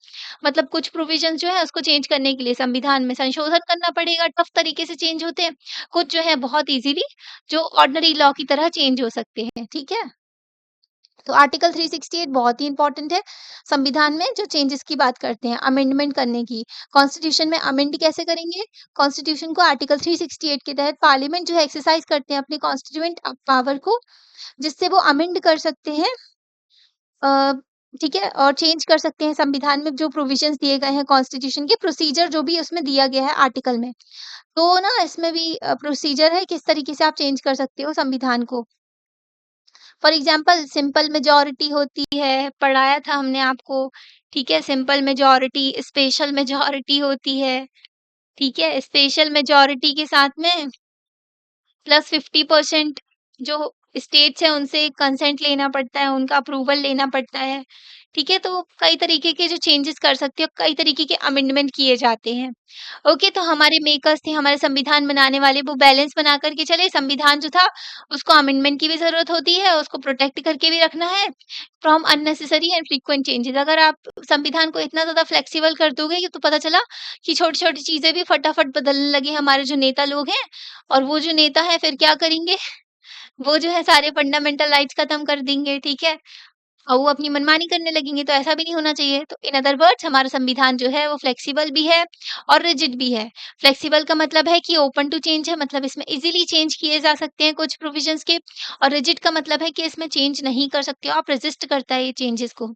मतलब कुछ प्रोविज़न्स जो है उसको चेंज करने के लिए संविधान में संशोधन करना पड़ेगा, टफ तरीके से चेंज होते हैं। कुछ जो है बहुत ईज़िली जो ऑर्डिनरी लॉ की तरह चेंज हो सकते हैं, ठीक है? तो आर्टिकल 368 बहुत ही इम्पोर्टेंट है, संविधान में जो चेंजेस की बात करते हैं, अमेंडमेंट करने की। कॉन्स्टिट्यूशन में अमेंड कैसे करेंगे? कॉन्स्टिट्यूशन को आर्टिकल 368 के तहत पार्लियामेंट जो है एक्सरसाइज़ करते हैं अपने कॉन्स्टिट्यूएंट पावर को, जिससे वो अमेंड कर सकते हैं अ, ठीक है? और चेंज कर सकते हैं संविधान में जो प्रोविज़न्स दिए गए हैं कॉन्स्टिट्यूशन के प्रोसीजर जो भी उसमें दिया गया है आर्टिकल में। तो ना इसमें भी प्रोसीजर है किस तरीके से आप चेंज कर सकते हो संविधान को। फॉर एग्ज़ाम्पल सिंपल मेजॉरिटी होती है, पढ़ाया था हमने आपको, ठीक है? सिंपल मेजॉरिटी, स्पेशल मेजॉरिटी होती है, ठीक है? स्पेशल मेजॉरिटी के साथ में प्लस 50% जो स्टेट्स हैं उनसे कंसेंट लेना पड़ता है, उनका अप्रूवल लेना पड़ता है, ठीक है? तो कई तरीके के जो चेंजेस कर सकते हो, कई तरीके के अमेंडमेंट किए जाते हैं। ओके, तो हमारे मेकर्स थे, हमारे संविधान बनाने वाले, वो बैलेंस बना कर के चले, संविधान जो था उसको अमेंडमेंट की भी ज़रूरत होती है, उसको प्रोटेक्ट करके भी रखना है from unnecessary and frequent changes. अगर आप संविधान को इतना ज़्यादा फ्लेक्सिबल कर दोगे कि तो पता चला कि छोटी-छोटी चीज़ें भी फटाफट बदलने लगे हमारे जो नेता लोग हैं और वो जो नेता है फिर क्या करेंगे? वो जो है सारे फंडामेंटल राइट्स खत्म कर देंगे, ठीक है? और वो अपनी मनमानी करने लगेंगे, तो ऐसा भी नहीं होना चाहिए। तो इन अदर वर्ड्स हमारा संविधान जो है वो फ्लेक्सिबल भी है और रिजिड भी है। फ्लेक्सिबल का मतलब है कि ओपन टू चेंज है, मतलब इसमें ईज़िली चेंज किए जा सकते हैं कुछ प्रोविजंस के और रिजिड का मतलब है कि इसमें चेंज नहीं कर सकते हो आप, रेज़िस्ट करता है ये चेंजेस को।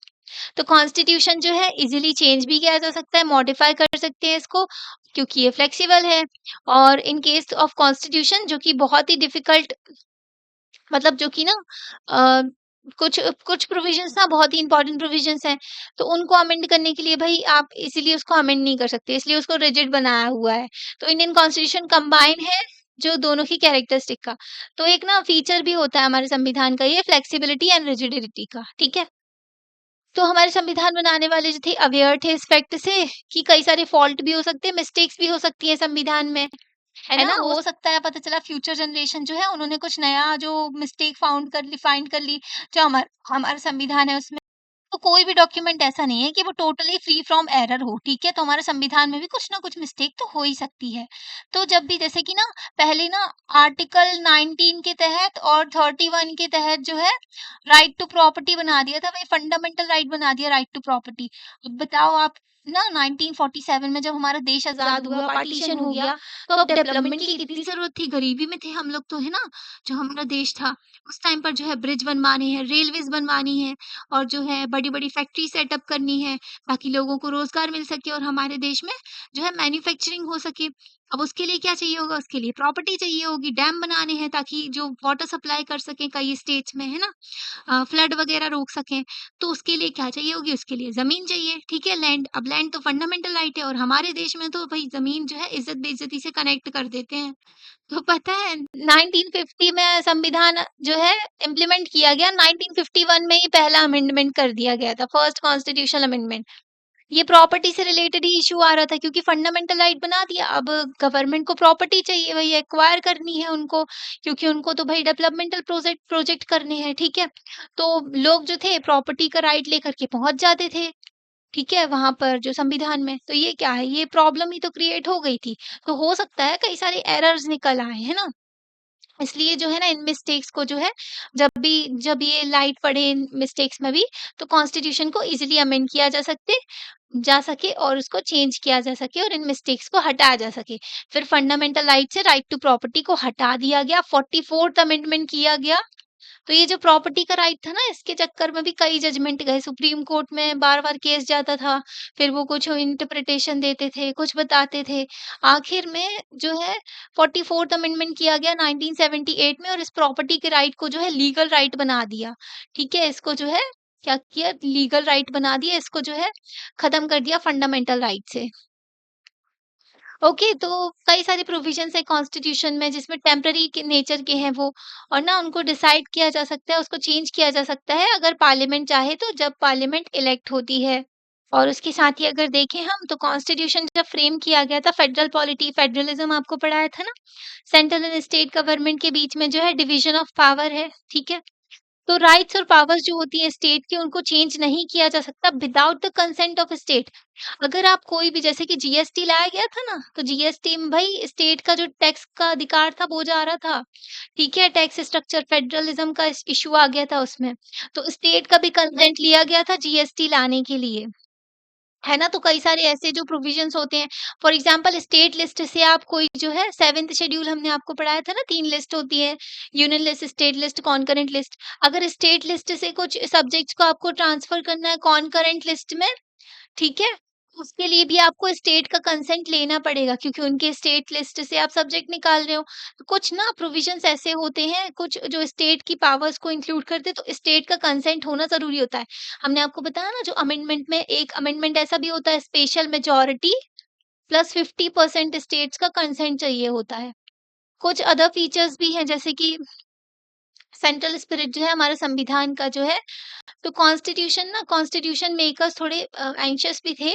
तो कॉन्स्टिट्यूशन जो है ईज़िली चेंज भी किया जा सकता है, मॉडिफाई कर सकते हैं इसको क्योंकि ये फ्लेक्सिबल है और इन केस ऑफ कॉन्स्टिट्यूशन जो कि बहुत ही डिफ़िकल्ट मतलब जो कि ना अ, कुछ कुछ प्रोविजंस ना बहुत ही इम्पोर्टेंट प्रोविजंस हैं, तो उनको अमेंड करने के लिए भई आप इज़िली उसको अमेंड नहीं कर सकते, इसलिए उसको रिजिड बनाया हुआ है। तो इंडियन कॉन्स्टिट्यूशन कंबाइन है जो दोनों की कैरेक्टरिस्टिक का। तो एक ना फीचर भी होता है हमारे संविधान का ये फ्लेक्सिबिलिटी एंड रिजिडिटी का, ठीक है? तो हमारे संविधान बनाने वाले जो थे अवेयर थे इस फैक्ट से कि कई सारे फॉल्ट भी हो सकते हैं, मिस्टेक्स भी हो सकती हैं संविधान में। है ना? हो सकता है पता चला फ्यूचर जनरेशन जो है उन्होंने कुछ नया जो मिस्टेक फाइंड कर ली, जो हमारा संविधान है उसमें। तो कोई भी डॉक्यूमेंट ऐसा नहीं है कि वो टोटली फ्री फ्रॉम एरर हो, ठीक है? तो हमारे संविधान में भी कुछ ना कुछ मिस्टेक तो हो ही सकती है। तो जब भी जैसे कि ना पहले ना आर्टिकल 19 के तहत और 31 के तहत जो है राइट टू प्रॉपर्टी बना दिया था, वही फंडामेंटल राइट बना दिया राइट टू प्रॉपर्टी। अब बताओ आप ना 1947 में जब हमारा देश आज़ाद हुआ, पार्टीशन हो गया, तो अब डेवलपमेंट की कितनी ज़रूरत थी, गरीबी में थे हम लोग तो, है ना? जो हमारा देश था, उस टाइम पर जो है ब्रिज बनवाने हैं, रेलवेज़ बनवानी है और जो है बड़ी-बड़ी फैक्ट्री सेटअप करनी है, ताकि लोगों को रोज़गार मिल सके और हमारे देश में जो है मैन्युफैक्चरिंग हो सके। अब उसके लिए क्या चाहिए होगा? उसके लिए प्रॉपर्टी चाहिए होगी, डैम बनाने हैं ताकि जो वाटर सप्लाई कर सकें कई स्टेट्स में, है ना? फ्लड वगैरह रोक सकें। तो उसके लिए क्या चाहिए होगी? उसके लिए ज़मीन चाहिए, ठीक है? लैंड, अब लैंड तो फंडामेंटल राइट है और हमारे देश में तो भई ज़मीन जो है इज़्ज़त-बेइज़्ज़ती से कनेक्ट कर देते हैं। तो पता है 1950 में संविधान जो है इम्प्लीमेंट किया गया, 1951 में ही पहला अमेंडमेंट कर दिया गया था, फर्स्ट कॉन्स्टिट्यूशनल अमेंडमेंट। ये प्रॉपर्टी से रिलेटेड ही इश्यू आ रहा था क्योंकि फंडामेंटल राइट बना दिया, अब गवर्नमेंट को प्रॉपर्टी चाहिए, वही एक्वायर करनी है उनको क्योंकि उनको तो भाई डेवलपमेंटल प्रोजेक्ट प्रोजेक्ट करने हैं, ठीक है? तो लोग जो थे प्रॉपर्टी का राइट लेकर के पहुँच जाते थे, ठीक है? वहाँ पर जो संविधान में, तो ये क्या है, ये प्रॉब्लम ही तो क्रिएट हो गई थी। तो हो सकता है कई सारे एरर्स निकल आए, है ना? इसलिए जो है ना इन मिस्टेक्स को जो है जब ये लाइट पड़े इन मिस्टेक्स में भी तो कॉन्स्टिट्यूशन को इज़िली अमेंड किया जा सके और उसको चेंज किया जा सके और इन मिस्टेक्स को हटाया जा सके। फिर फंडामेंटल राइट से राइट टू प्रॉपर्टी को हटा दिया गया, 44th अमेंडमेंट किया गया। तो ये जो प्रॉपर्टी का राइट था ना, इसके चक्कर में भी कई जजमेंट गए, सुप्रीम कोर्ट में बार-बार केस जाता था, फिर वो कुछ इंटरप्रिटेशन देते थे, कुछ बताते थे। आखिर में जो है 44th अमेंडमेंट किया गया 1978 में और इस प्रॉपर्टी के राइट को जो है लीगल राइट बना दिया, ठीक है? इसको जो है क्या किया लीगल राइट बना दिया, इसको जो है खत्म कर दिया फंडामेंटल राइट से। ओके, तो कई सारे प्रोविजंस है कॉन्स्टिट्यूशन में जिसमें टेम्पररी के नेचर के हैं वो और ना उनको डिसाइड किया जा सकता है, उसको चेंज किया जा सकता है अगर पार्लियामेंट चाहे तो जब पार्लियामेंट इलेक्ट होती है। और उसके साथ ही अगर देखें हम तो कॉन्स्टिट्यूशन जब फ्रेम किया गया था फेडरलिज्म आपको पढ़ाया था ना? सेंट्रल एंड स्टेट गवर्नमेंट के बीच में जो है डिवीजन ऑफ पावर है, ठीक है? तो राइट्स और पावर्स जो होती हैं स्टेट की उनको चेंज नहीं किया जा सकता without the consent of state. अगर आप कोई भी जैसे कि जीएसटी लाया गया था ना, तो जीएसटी में भई स्टेट का जो टैक्स का अधिकार था वो जा रहा था, ठीक है? टैक्स स्ट्रक्चर फेडरलिज्म का इश्यू आ गया था उसमें। तो स्टेट का भी कंसेंट लिया गया था जीएसटी लाने के लिए। है ना? तो कई सारे ऐसे जो प्रोविजंस होते हैं, फॉर एग्ज़ाम्पल स्टेट लिस्ट से आप कोई जो है 7th शेड्यूल हमने आपको पढ़ाया था ना 3 लिस्ट होती है, union list, state list, concurrent list. अगर स्टेट लिस्ट से कुछ सब्जेक्ट्स को आपको ट्रांसफर करना है कॉन्करेंट लिस्ट में ठीक है? उसके लिए भी आपको स्टेट का कंसेंट लेना पड़ेगा क्योंकि उनके स्टेट लिस्ट से आप सब्जेक्ट निकाल रहे हो। तो कुछ ना प्रोविजंस ऐसे होते हैं, कुछ जो स्टेट की पावर्स को इंक्लूड करते हैं, तो स्टेट का कंसेंट होना ज़रूरी होता है। हमने आपको बताया ना जो अमेंडमेंट में एक अमेंडमेंट ऐसा भी होता है स्पेशल मेजॉरिटी प्लस 50% स्टेट्स का कंसेंट चाहिए होता है। कुछ अदर फीचर्स भी हैं जैसे कि सेंट्रल स्पिरिट जो है हमारे संविधान का जो है तो कॉन्स्टिट्यूशन मेकर्स थोड़े एंग्ज़ियस भी थे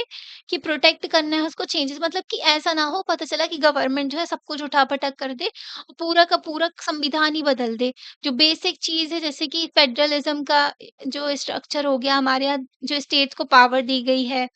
कि प्रोटेक्ट करना है उसको चेंजेस मतलब कि ऐसा ना हो पता चला कि गवर्नमेंट जो है सब कुछ उठा-पटक कर दे, और पूरा का पूरा संविधान ही बदल दे। जो बेसिक चीज़ है जैसे कि फेडरलिज़्म का जो स्ट्रक्चर हो गया हमारे यहाँ जो स्टेट्स को पावर दी गई है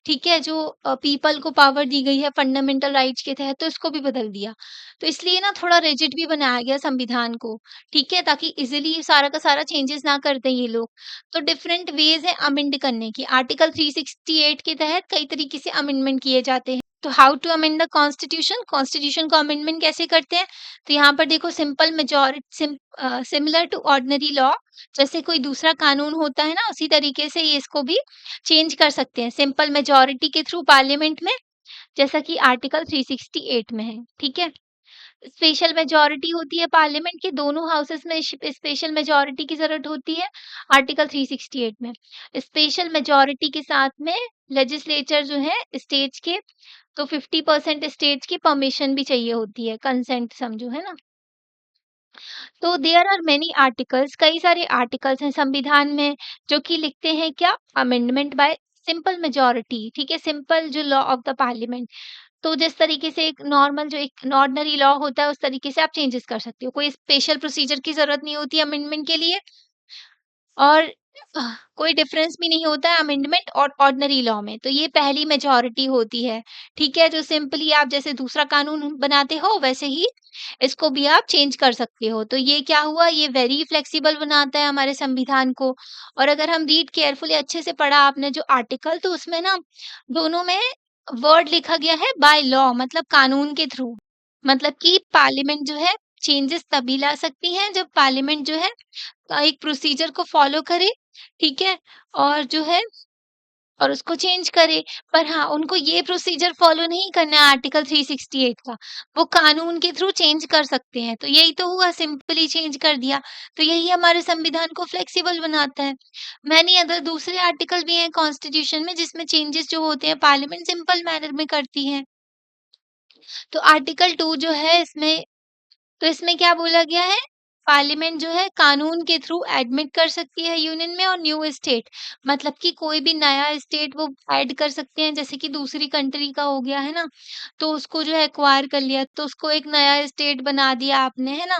ठीक है? जो पीपल को पावर दी गई है फंडामेंटल राइट्स के तहत तो इसको भी बदल दिया। तो इसलिए ना थोड़ा रिजिड भी बनाया गया संविधान को, ठीक है? ताकि इज़िली सारा का सारा चेंजेस ना कर दें ये लोग। तो डिफरेंट वेज़ हैं अमेंड करने की। आर्टिकल 368 के तहत कई तरीके से अमेंडमेंट किए जाते हैं। तो how to amend the constitution? Constitution को अमेंडमेंट कैसे करते हैं? तो यहाँ पर देखो सिमिलर टू ऑर्डिनरी लॉ जैसे कोई दूसरा कानून होता है ना, उसी तरीके से ये इसको भी चेंज कर सकते हैं सिंपल मेजॉरिटी के थ्रू पार्लियामेंट में, जैसा कि आर्टिकल 368 में है, ठीक है? स्पेशल मेजॉरिटी होती है पार्लियामेंट के दोनों हाउसेस में स्पेशल मेजॉरिटी की ज़रूरत होती है, आर्टिकल 368 में। स्पेशल मेजॉरिटी के साथ में लेजिस्लेचर जो है स्टेट्स के तो 50% स्टेट्स की परमिशन भी चाहिए होती है, कंसेंट समझो, है ना? तो देयर आर मेनी आर्टिकल्स कई सारे आर्टिकल्स हैं संविधान में जो कि लिखते हैं क्या अमेंडमेंट बाय सिंपल मेजॉरिटी ठीक है सिंपल जो लॉ ऑफ द पार्लियामेंट तो जिस तरीके से एक नॉर्मल जो एक ऑर्डिनरी लॉ होता है उस तरीके से आप चेंजेस कर सकते हो कोई स्पेशल प्रोसीजर की जरूरत नहीं होती अमेंडमेंट के लिए और कोई डिफरेंस भी नहीं होता है अमेंडमेंट और ऑर्डिनरी लॉ में। तो ये पहली मेजॉरिटी होती है, ठीक है? जो सिंपली आप जैसे दूसरा कानून बनाते हो वैसे ही इसको भी आप चेंज कर सकते हो। तो ये क्या हुआ ये वेरी फ्लेक्सिबल बनाता है हमारे संविधान को और अगर हम रीड केयरफुली अच्छे से पढ़ा आपने जो आर्टिकल तो उसमें ना दोनों में वर्ड लिखा गया है बाय लॉ मतलब कानून के थ्रू। मतलब कि पार्लियामेंट जो है चेंजेस तभी ला सकती है जब पार्लियामेंट जो है एक प्रोसीजर को फॉलो करे, ठीक है? और जो है और उसको चेंज करे। पर हाँ, उनको ये प्रोसीजर फॉलो नहीं करना है आर्टिकल 368 का, वो कानून के थ्रू चेंज कर सकते हैं। तो यही तो हुआ सिंपली चेंज कर दिया। तो यही हमारे संविधान को फ्लेक्सिबल बनाता है। मैनी अदर दूसरे आर्टिकल भी हैं कॉन्स्टिट्यूशन में जिसमें चेंजेस जो होते हैं पार्लियामेंट सिंपल मैनर में करती है। तो आर्टिकल 2 जो है इसमें क्या बोला गया है? पार्लियामेंट जो है कानून के थ्रू एडमिट कर सकती है यूनियन में और न्यू स्टेट मतलब कि कोई भी नया स्टेट वो ऐड कर सकते हैं जैसे कि दूसरी कंट्री का हो गया है ना तो उसको जो है एक्वायर कर लिया तो उसको एक नया स्टेट बना दिया आपने है ना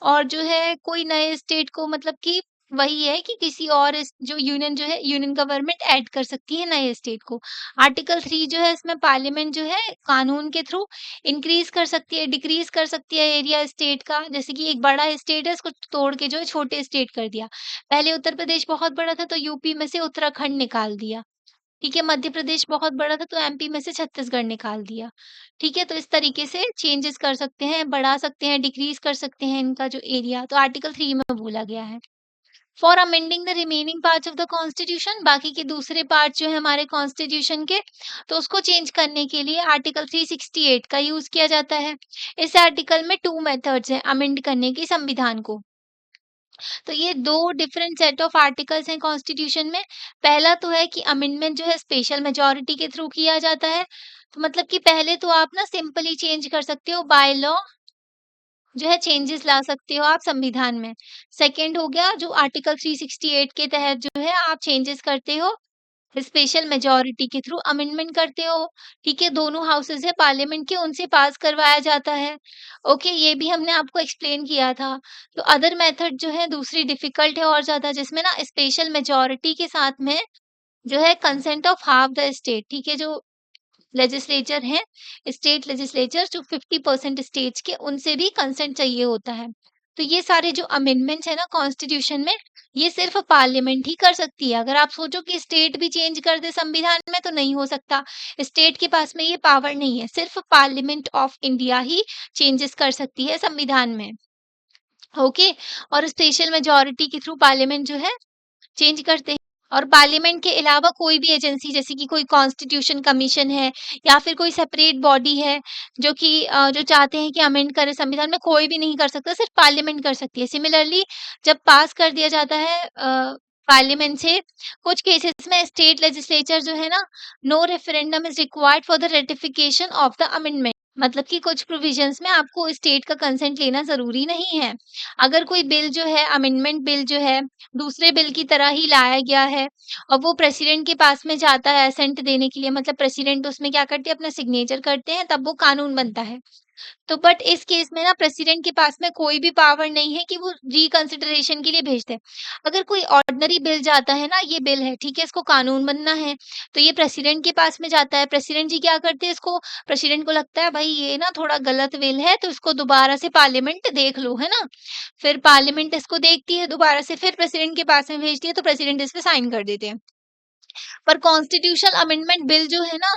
और जो है कोई नए स्टेट को मतलब कि वही है कि किसी और इस जो यूनियन जो है यूनियन गवर्नमेंट ऐड कर सकती है नए स्टेट को। आर्टिकल 3 जो है इसमें पार्लियामेंट जो है कानून के थ्रू इंक्रीज़ कर सकती है, डिक्रीज़ कर सकती है एरिया स्टेट का। जैसे कि एक बड़ा स्टेट है उसको तोड़ के जो है छोटे स्टेट कर दिया। पहले उत्तर प्रदेश बहुत बड़ा था तो यूपी में से उत्तराखंड निकाल दिया। ठीक है, मध्य प्रदेश बहुत बड़ा था तो एमपी में से छत्तीसगढ़ निकाल दिया। ठीक है, तो इस तरीके से चेंजेस कर सकते हैं, बढ़ा सकते हैं, डिक्रीज़ कर सकते हैं इनका जो एरिया तो आर्टिकल 3 में बोला गया है। For amending the remaining parts of the constitution बाकी के दूसरे पार्ट जो है हमारे कॉन्स्टिट्यूशन के तो उसको चेंज करने के लिए आर्टिकल 368 का यूज किया जाता है। इस आर्टिकल में 2 मेथड्स हैं अमेंड करने की संविधान को। तो ये 2 डिफरेंट सेट ऑफ आर्टिकल्स हैं कॉन्स्टिट्यूशन में। पहला तो है कि अमेंडमेंट जो है स्पेशल मेजॉरिटी के थ्रू किया जाता है। तो मतलब कि पहले तो आप ना सिंपली चेंज कर सकते हो बाय लॉ जो है चेंजेस ला सकते हो आप संविधान में। सेकंड हो गया जो आर्टिकल 368 के तहत जो है आप चेंजेस करते हो, स्पेशल मेजॉरिटी के थ्रू अमेंडमेंट करते हो, ठीक है? दोनों हाउसेज़ है पार्लियामेंट के उनसे पास करवाया जाता है। ओके, ये भी हमने आपको एक्सप्लेन किया था। तो अदर मेथड जो है दूसरी डिफ़िकल्ट है और ज़्यादा जिसमें ना स्पेशल मेजॉरिटी के साथ में जो है consent of half the state, ठीक है? जो लेजिस्लेचर हैं, स्टेट लेजिस्लेचर जो 50% स्टेट्स के उनसे भी कंसेंट चाहिए होता है। तो ये सारे जो अमेंडमेंट्स हैं ना कॉन्स्टिट्यूशन में, ये सिर्फ़ पार्लियामेंट ही कर सकती है। अगर आप सोचो कि स्टेट भी चेंज कर दे संविधान में तो नहीं हो सकता। स्टेट के पास में ये पावर नहीं है, सिर्फ़ parliament of India he changes कर सकती है संविधान में। ओके? और स्पेशल मेजॉरिटी के थ्रू पार्लियामेंट जो है चेंज करते हैं। और पार्लियामेंट के अलावा कोई भी एजेंसी जैसे कि कोई कॉन्स्टिट्यूशन कमीशन है या फिर कोई सेपरेट बॉडी है जो कि जो चाहते हैं कि अमेंड करें संविधान में कोई भी नहीं कर सकता, सिर्फ पार्लियामेंट कर सकती है। सिमिलरली जब पास कर दिया जाता है पार्लियामेंट से कुछ केसेस में स्टेट लेजिस्लेचर जो है ना no referendum is required for the ratification of the amendment. मतलब कि कुछ प्रोविजंस में आपको स्टेट का कंसेंट लेना ज़रूरी नहीं है। अगर कोई बिल जो है अमेंडमेंट बिल जो है दूसरे बिल की तरह ही लाया गया है और वो प्रेसिडेंट के पास में जाता है असेंट देने के लिए मतलब प्रेसिडेंट उसमें क्या करते हैं अपना सिग्नेचर करते हैं तब वो कानून बनता है। तो बट इस केस में ना प्रेसिडेंट के पास में कोई भी पावर नहीं है कि वो रिकंसिडरेशन के लिए भेज दे। अगर कोई ऑर्डिनरी बिल जाता है ना ये बिल है, ठीक है? इसको कानून बनना है, तो ये प्रेसिडेंट के पास में जाता है। प्रेसिडेंट जी क्या करते हैं इसको प्रेसिडेंट को लगता है भाई ये ना थोड़ा गलत बिल है तो इसको दोबारा से पार्लियामेंट देख लो, है ना? फिर पार्लियामेंट इसको देखती है दोबारा से फिर प्रेसिडेंट के पास में भेजती है तो प्रेसिडेंट इस पे साइन कर देते हैं। पर कॉन्स्टिट्यूशनल अमेंडमेंट बिल जो है ना,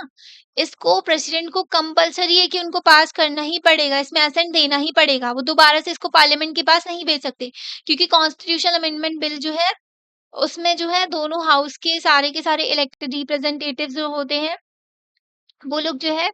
इसको प्रेसिडेंट को कंपल्सरी है कि उनको पास करना ही पड़ेगा, इसमें असेंट देना ही पड़ेगा। वो दोबारा से इसको पार्लियामेंट के पास नहीं भेज सकते, क्योंकि कॉन्स्टिट्यूशनल अमेंडमेंट बिल जो है, उसमें जो है दोनों हाउस के सारे इलेक्टेड रिप्रेजेंटेटिव्स जो होते हैं वो लोग जो है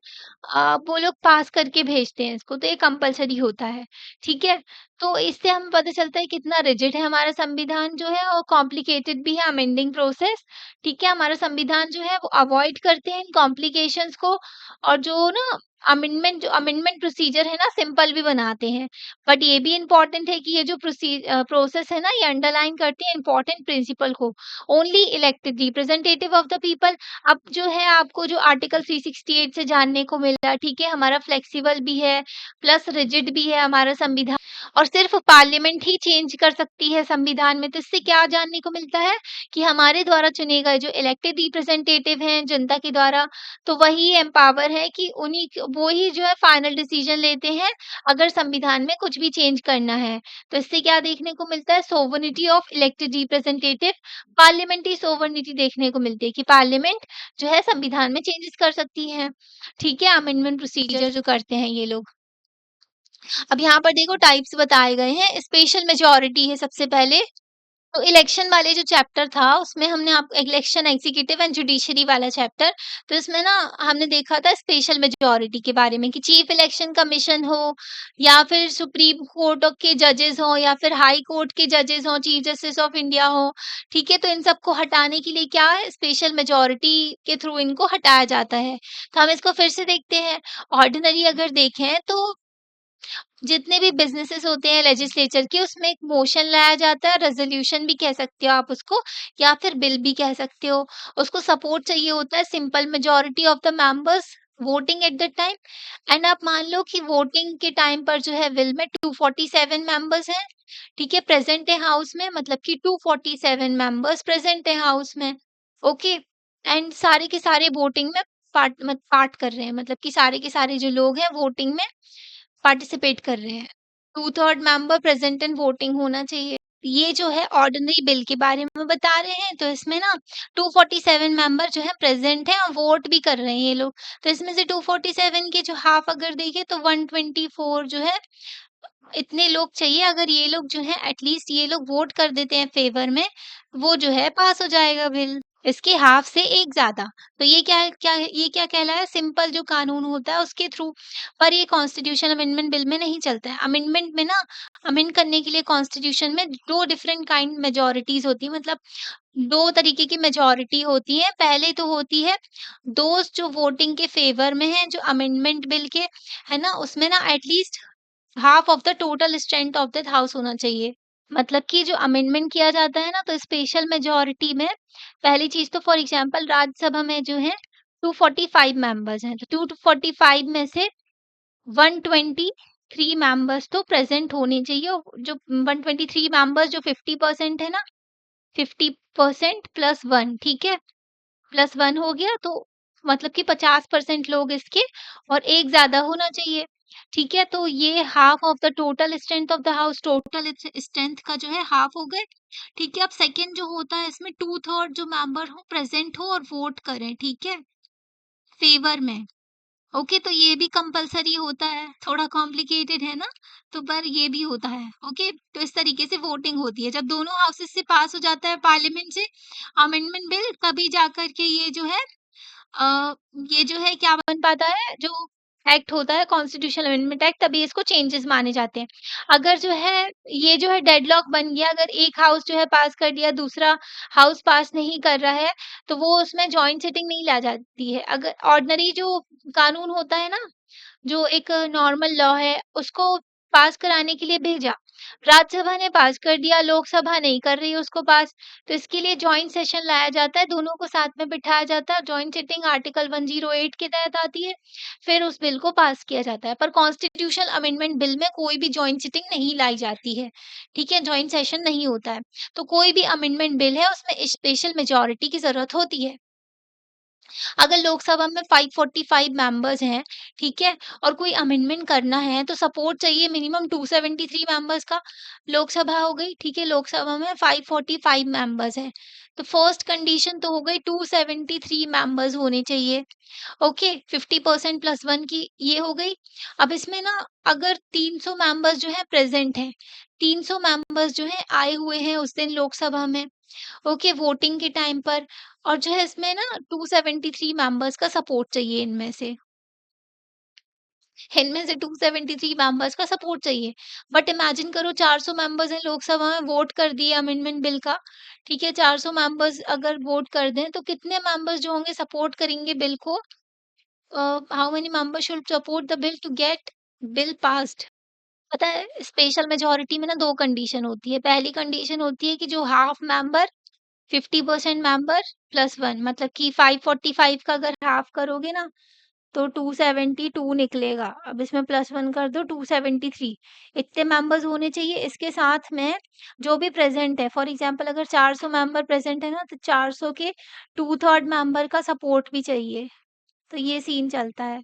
वो लोग पास करके भेजते हैं इसको, तो ये कंपल्सरी होता है, ठीक है? तो इससे हमें पता चलता है कितना रिजिड है हमारा संविधान जो है और कॉम्प्लिकेटेड भी है अमेंडिंग प्रोसेस, ठीक है? हमारा संविधान जो है वो अवॉइड करते हैं इन कॉम्प्लिकेशंस को और जो ना अमेंडमेंट प्रोसीजर है ना सिंपल भी बनाते हैं। बट ये भी इम्पोर्टेंट है कि ये जो प्रोसेस है ना ये अंडरलाइन करती है इम्पोर्टेंट प्रिंसिपल को, only elected representative of the people. अब जो है आपको जो आर्टिकल 368 से जानने को मिला, ठीक है? हमारा फ्लेक्सिबल भी है, प्लस रिजिड भी है हमारा संविधान और सिर्फ़ पार्लियामेंट ही चेंज कर सकती है संविधान में। तो इससे क्या जानने को मिलता है कि हमारे द्वारा चुने गए जो इलेक्टेड रिप्रेजेंटेटिव हैं जनता के द्वारा, तो वही एम्पावर है कि उन्हीं क वो ही जो है फाइनल डिसीज़न लेते हैं, अगर संविधान में कुछ भी चेंज करना है। तो इससे क्या देखने को मिलता है sovereignty of elected representative, parliamentary sovereignty देखने को मिलती है कि पार्लियामेंट जो है संविधान में चेंजेस कर सकती है। ठीक है? अमेंडमेंट प्रोसीजर जो करते हैं ये लोग। अब यहाँ पर देखो टाइप्स बताए गए हैं, स्पेशल मेजॉरिटी है सबसे पहले, तो इलेक्शन वाले जो चैप्टर था उसमें हमने आप इलेक्शन एग्जीक्यूटिव एंड जुडिशरी वाला चैप्टर, तो इसमें ना हमने देखा था स्पेशल मेजॉरिटी के बारे में कि चीफ इलेक्शन कमीशन हो या फिर सुप्रीम कोर्ट के जजेस हो या फिर हाई कोर्ट के जजेस हो, चीफ जस्टिस ऑफ इंडिया हो, ठीक है? तो इन सबको हटाने के लिए क्या है स्पेशल मेजॉरिटी के थ्रू इनको हटाया जाता है। तो हम इसको फिर से देखते हैं, ऑर्डिनरी अगर देखें तो जितने भी बिज़नेसेस होते हैं लेजिस्लेचर के उसमें एक मोशन लाया जाता है, रेज़ोल्यूशन भी कह सकते हो आप उसको या फिर बिल भी कह सकते हो। उसको सपोर्ट चाहिए होता है simple majority of the members voting eight the time and आप मान लो कि वोटिंग के टाइम पर जो है विल में 247 मेंबर्स हैं ठीक है, प्रेज़ेंट है हाउस में मतलब कि 247 मेंबर्स प्रेज़ेंट है हाउस में, ओके। एंड सारे के सारे वोटिंग में पार्ट कर रहे हैं, मतलब कि सारे के सारे जो लोग हैं वोटिंग में पार्टिसिपेट कर रहे हैं। 2/3 मेंबर प्रेज़ेंट इन वोटिंग होना चाहिए। ये जो है ऑर्डिनरी बिल के बारे में बता रहे हैं, तो इसमें ना 247 मेंबर जो है प्रेज़ेंट हैं और वोट भी कर रहे हैं ये लोग। तो इसमें से 247 के जो हाफ अगर देखें तो 124 जो है इतने लोग चाहिए। अगर ये लोग जो हैं एटलीस्ट ये लोग वोट कर देते हैं फ़ेवर में, वो जो है पास हो जाएगा बिल। इसके हाफ से एक ज़्यादा। तो ये क्या कहलाया, सिंपल जो कानून होता है उसके थ्रू। पर ये कॉन्स्टिट्यूशन अमेंडमेंट बिल में नहीं चलता है। अमेंडमेंट में ना अमेंड करने के लिए कॉन्स्टिट्यूशन में 2 डिफरेंट काइंड मेजॉरिटीज़ होती हैं, मतलब 2 तरीके की मेजॉरिटी होती है। पहले तो होती है दोस्त जो वोटिंग के फ़ेवर में हैं, जो अमेंडमेंट बिल के, है ना? उसमें ना at least half of the total strength of the house होना चाहिए। मतलब कि जो अमेंडमेंट किया जाता है ना, तो स्पेशल मेजॉरिटी में पहली चीज़ तो फॉर एग्ज़ाम्पल राज्यसभा में जो है 245 मेंबर्स हैं, तो 245 में से 123 मेंबर्स तो प्रेज़ेंट होने चाहिए। और जो 123 मेंबर्स जो 50% है ना, 50% प्लस 1, ठीक है? प्लस 1 हो गया तो मतलब कि 50% लोग इसके और 1 ज़्यादा होना चाहिए, ठीक है? तो ये half of the total strength of the house, total strength का जो है हाफ हो गए, ठीक है? अब सेकंड जो होता है इसमें 2/3 जो मेंबर हो प्रेज़ेंट हो और वोट करें, ठीक है? फ़ेवर में, ओके? तो ये भी कंपल्सरी होता है, थोड़ा कॉम्प्लिकेटेड है ना? तो पर ये भी होता है, ओके? तो इस तरीके से वोटिंग होती है, जब दोनों हाउसेस से पास हो जाता है पार्लियामेंट से अमेंडमेंट बिल, तभी जाकर के ये जो है अ, ये जो है क्या बन पाता है, जो एक्ट होता है कॉन्स्टिट्यूशनल अमेंडमेंट एक्ट, तभी इसको चेंजेस माने जाते हैं। अगर जो है ये जो है डेडलॉक बन गया, अगर एक हाउस जो है पास कर दिया, दूसरा हाउस पास नहीं कर रहा है, तो वो उसमें जॉइंट सिटिंग नहीं ला जाती है। अगर ऑर्डिनरी जो कानून होता है ना, जो एक नॉर्मल लॉ है, उसको पास कराने के लिए भेजा। राज्यसभा ने पास कर दिया, लोकसभा नहीं कर रही है उसको पास, तो इसके लिए जॉइंट सेशन लाया जाता है, दोनों को साथ में बिठाया जाता है। जॉइंट सिटिंग आर्टिकल 108 के तहत आती है, फिर उस बिल को पास किया जाता है। पर कॉन्स्टिट्यूशनल अमेंडमेंट बिल में कोई भी जॉइंट सिटिंग नहीं लाई जाती है, ठीक है? जॉइंट सेशन नहीं होता है। तो कोई भी अमेंडमेंट बिल है, उसमें स्पेशल मेजॉरिटी की ज़रूरत होती है। अगर लोकसभा में 545 मेंबर्स हैं, ठीक है? और कोई अमेंडमेंट करना है तो सपोर्ट चाहिए मिनिमम 273 मेंबर्स का। लोकसभा हो गई, ठीक है? लोकसभा में 545 मेंबर्स हैं। तो फर्स्ट कंडीशन तो हो गई 273 मेंबर्स होने चाहिए। ओके, 50% प्लस 1 की ये हो गई। अब इसमें ना अगर 300 मेंबर्स जो हैं प्रेज़ेंट हैं, 300 मेंबर्स जो हैं आए हुए हैं उस दिन लोकसभा में, ओके, वोटिंग के टाइम पर, और जो है इसमें ना 273 मेंबर्स का सपोर्ट चाहिए इनमें से 273 मेंबर्स का सपोर्ट चाहिए। बट इमेजिन करो 400 मेंबर्स हैं लोकसभा में, वोट कर दिए अमेंडमेंट बिल का, ठीक है? 400 मेंबर्स अगर वोट कर दें तो कितने मेंबर्स जो होंगे सपोर्ट करेंगे बिल को? How many members should support the bill to get bill passed? पता है, स्पेशल मेजॉरिटी में ना 2 कंडीशन होती है। पहली कंडीशन होती है कि जो हाफ मेंबर 50% मेंबर प्लस 1, मतलब कि 545 का अगर हाफ करोगे ना तो 272 निकलेगा। अब इसमें प्लस 1 कर दो 273, इतने मेंबर्स होने चाहिए। इसके साथ में जो भी प्रेज़ेंट है, फॉर एग्ज़ाम्पल अगर 400 मेंबर प्रेज़ेंट है ना, तो 400 के 2/3 मेंबर का सपोर्ट भी चाहिए। तो ये सीन चलता है।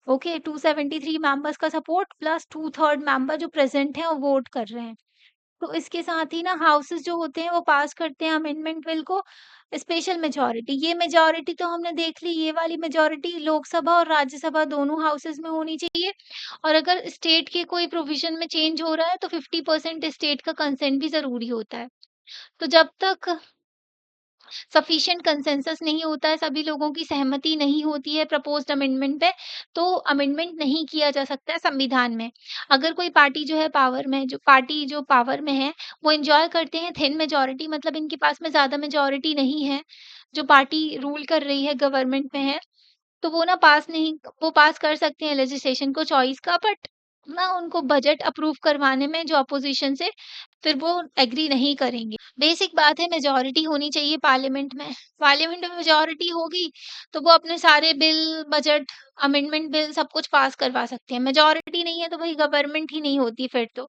ओके, 273 मेंबर्स का सपोर्ट प्लस 2/3 मेंबर जो प्रेज़ेंट हैं और वोट कर रहे हैं। तो इसके साथ ही ना हाउसेस जो होते हैं वो पास करते हैं अमेंडमेंट बिल को स्पेशल मेजॉरिटी। ये मेजॉरिटी तो हमने देख ली, ये वाली मेजॉरिटी लोकसभा और राज्यसभा दोनों हाउसेस में होनी चाहिए। और अगर स्टेट के कोई प्रोविजन में चेंज हो रहा है तो 50% स्टेट का कंसेंट भी ज़रूरी होता है। तो जब तक सफिशिएंट कंसेंसस नहीं होता है, सभी लोगों की सहमति नहीं होती है प्रपोज्ड अमेंडमेंट पे, तो अमेंडमेंट नहीं किया जा सकता है संविधान में। अगर कोई पार्टी जो है पावर में, जो पार्टी जो पावर में है, वो एन्जॉय करते हैं थिन मेजॉरिटी, मतलब इनके पास में ज़्यादा मेजॉरिटी नहीं है, जो पार्टी रूल कर रही है, गवर्नमेंट में है, तो वो ना पास नहीं, वो पास कर सकते हैं लेजिस्लेशन को चॉइस का, बट ना उनको बजट अप्रूव करवाने में जो अपोज़िशन से फिर वो एग्री नहीं करेंगे। बेसिक बात है मेजॉरिटी होनी चाहिए पार्लियामेंट में। पार्लियामेंट में मेजॉरिटी होगी तो वो अपने सारे बिल, बजट, अमेंडमेंट बिल सब कुछ पास करवा सकते हैं। मेजॉरिटी नहीं है तो वही गवर्नमेंट ही नहीं होती फिर तो।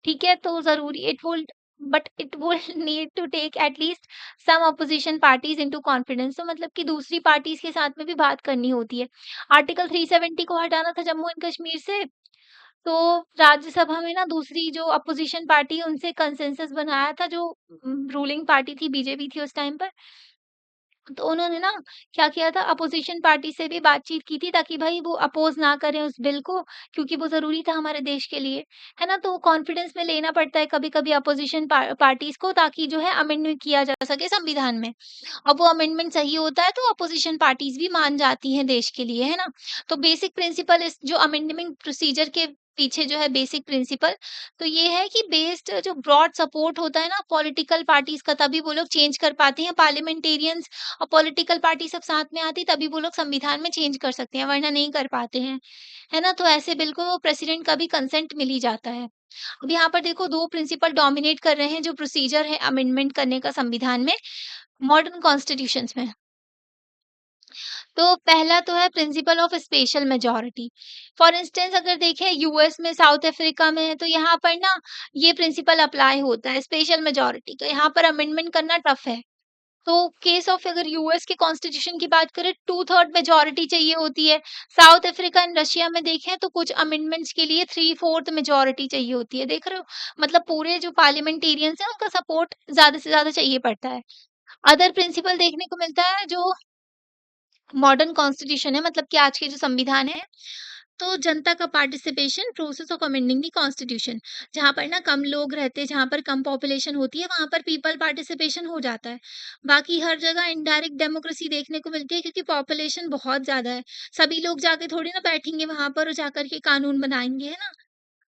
ठीक है? तो ज़रूरी it will need to take at least some opposition parties into confidence, तो मतलब कि दूसरी पार्टीज़ के साथ में भी बात करनी होती है। आर्टिकल 370 को हटाना था जम्मू एंड कश्मीर से, तो राज्यसभा में ना दूसरी जो अपोज़िशन पार्टी है उनसे कंसेंसस बनाया था, जो रूलिंग पार्टी थी, बीजेपी थी उस टाइम पर। तो उन्होंने ना क्या किया था, अपोज़िशन पार्टी से भी बातचीत की थी ताकि भाई वो अपोज़ ना करें उस बिल को, क्योंकि वो ज़रूरी था हमारे देश के लिए, है ना? तो कॉन्फिडेंस में लेना पड़ता है कभी-कभी अपोज़िशन पार्टीज़ को, ताकि जो है अमेंडमेंट किया जा सके संविधान में। और वो अमेंडमेंट सही होता है तो अपोज़िशन पार्टीज़ भी मान जाती हैं देश के लिए, है ना? तो बेसिक प्रिंसिपल इस जो अमेंडमेंट प्रोसीजर के पीछे जो है बेसिक प्रिंसिपल, तो ये है कि बेस्ड जो ब्रॉड सपोर्ट होता है ना पॉलिटिकल पार्टीज़ का, तभी वो लोग चेंज कर पाते हैं। पार्लियामेंटेरियंस और पॉलिटिकल पार्टी सब साथ में आती तभी वो लोग संविधान में चेंज कर सकते हैं, वरना नहीं कर पाते हैं। है ना? तो ऐसे बिल को प्रेसिडेंट का भी कंसेंट मिल ही जाता है। अब यहाँ पर देखो 2 प्रिंसिपल डोमिनेट कर रहे हैं जो प्रोसीजर है अमेंडमेंट करने का संविधान में, मॉडर्न कॉन्स्टिट्यूशंस में। तो पहला तो है principle of special majority. For instance अगर देखें यूएस में, साउथ अफ्रीका में, तो यहाँ पर ना ये प्रिंसिपल अप्लाई होता है स्पेशल मेजॉरिटी, तो यहाँ पर अमेंडमेंट करना टफ है। तो केस ऑफ अगर यूएस के कॉन्स्टिट्यूशन की बात करें, 2/3 मेजॉरिटी चाहिए होती है। साउथ अफ्रीका एंड रशिया में देखें तो कुछ अमेंडमेंट्स के लिए 3/4 मेजॉरिटी चाहिए होती है। देख रहे हो? मतलब पूरे जो पार्लियामेंटेरियंस हैं उनका सपोर्ट ज़्यादा से ज़्यादा चाहिए पड़ता है। अदर प्रिंसिपल देखने को मिलता है जो मॉडर्न कॉन्स्टिट्यूशन है, मतलब कि आज के जो संविधान है, तो जनता का participation, process of amending the constitution, जहाँ पर ना कम लोग रहते हैं, जहाँ पर कम पॉपुलेशन होती है, वहाँ पर पीपल पार्टिसिपेशन हो जाता है। बाकी हर जगह इनडायरेक्ट डेमोक्रेसी देखने को मिलती है, क्योंकि पॉपुलेशन बहुत ज़्यादा है। सभी लोग जाके थोड़ी ना बैठेंगे वहाँ पर और जाकर के कानून बनाएँगे, है ना?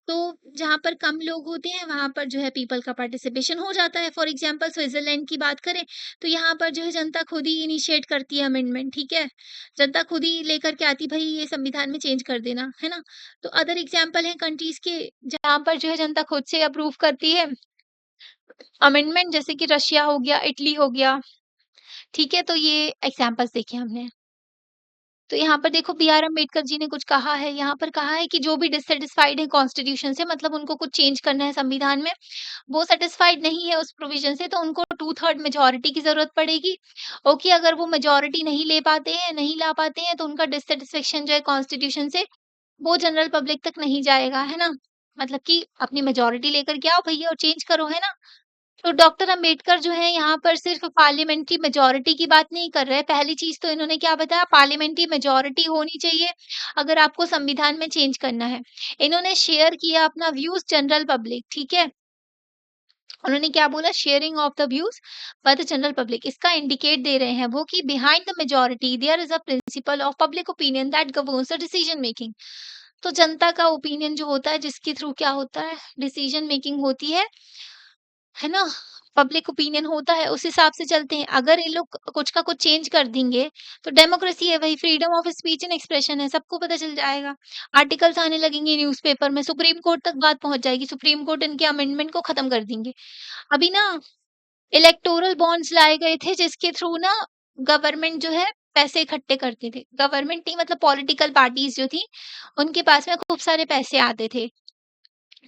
तो जहाँ पर कम लोग होते हैं, वहाँ पर जो है पीपल का पार्टिसिपेशन हो जाता है। फॉर एग्ज़ाम्पल स्विट्ज़रलैंड की बात करें, तो यहाँ पर जो है जनता खुद ही इनिशिएट करती है अमेंडमेंट, ठीक है? जनता खुद ही लेकर के आती, भई ये संविधान में चेंज कर देना, है ना? तो अदर एग्ज़ाम्पल हैं कंट्रीज़ के, जहाँ पर जो है जनता खुद से अप्रूव करती है अमेंडमेंट, जैसे कि रशिया हो गया, इटली हो गया, ठीक है? तो ये एग्ज़ाम्पल्स देखे हमने। तो यहाँ पर देखो बी आर अम्बेडकर जी ने कुछ कहा है, यहाँ पर कहा है कि जो भी डिससैटिस्फाइड है कॉन्स्टिट्यूशन से, मतलब उनको कुछ चेंज करना है संविधान में, वो सैटिस्फाइड नहीं है उस प्रोविजन से, तो उनको 2/3 मेजॉरिटी की ज़रूरत पड़ेगी। ओके, अगर वो मेजॉरिटी नहीं ले पाते हैं, नहीं ला पाते हैं, तो उनका डिससैटिस्फैक्शन जो है कॉन्स्टिट्यूशन से, वो जनरल पब्लिक तक नहीं जाएगा, है ना? मतलब कि अपनी मेजॉरिटी लेकर के आओ भैया और चेंज करो, है ना? तो डॉक्टर अम्बेडकर जो है यहाँ पर सिर्फ पार्लियामेंट्री मेजॉरिटी की बात नहीं कर रहे हैं। पहली चीज़ तो इन्होंने क्या बताया, पार्लियामेंट्री मेजॉरिटी होनी चाहिए अगर आपको संविधान में चेंज करना है। इन्होंने शेयर किया अपना व्यूज़ जनरल पब्लिक, ठीक है? उन्होंने क्या बोला, sharing of the views by the general public. इसका इंडिकेट दे रहे हैं वो कि behind the majority there is a principle of public opinion that governs the decision making. तो जनता का ओपिनियन जो होता है, जिसके थ्रू क्या होता है, डिसीजन मेकिंग होती है ना? पब्लिक ओपिनियन होता है, उस हिसाब से चलते हैं। अगर ये लोग कुछ का कुछ चेंज कर देंगे, तो डेमोक्रेसी है, वही freedom of speech and expression है, सबको पता चल जाएगा। आर्टिकल्स आने लगेंगे न्यूज़पेपर में, सुप्रीम कोर्ट तक बात पहुँच जाएगी, सुप्रीम कोर्ट इनके अमेंडमेंट को खत्म कर देंगे। अभी ना इलेक्टोरल बॉन्ड्स लाए गए थे, जिसके थ्रू ना गवर्नमेंट जो है पैसे इकट्ठे करती थी। गवर्नमेंट नहीं, मतलब पॉलिटिकल पार्टीज़ जो थी, उनके पास में खूब सारे पैसे आते थे।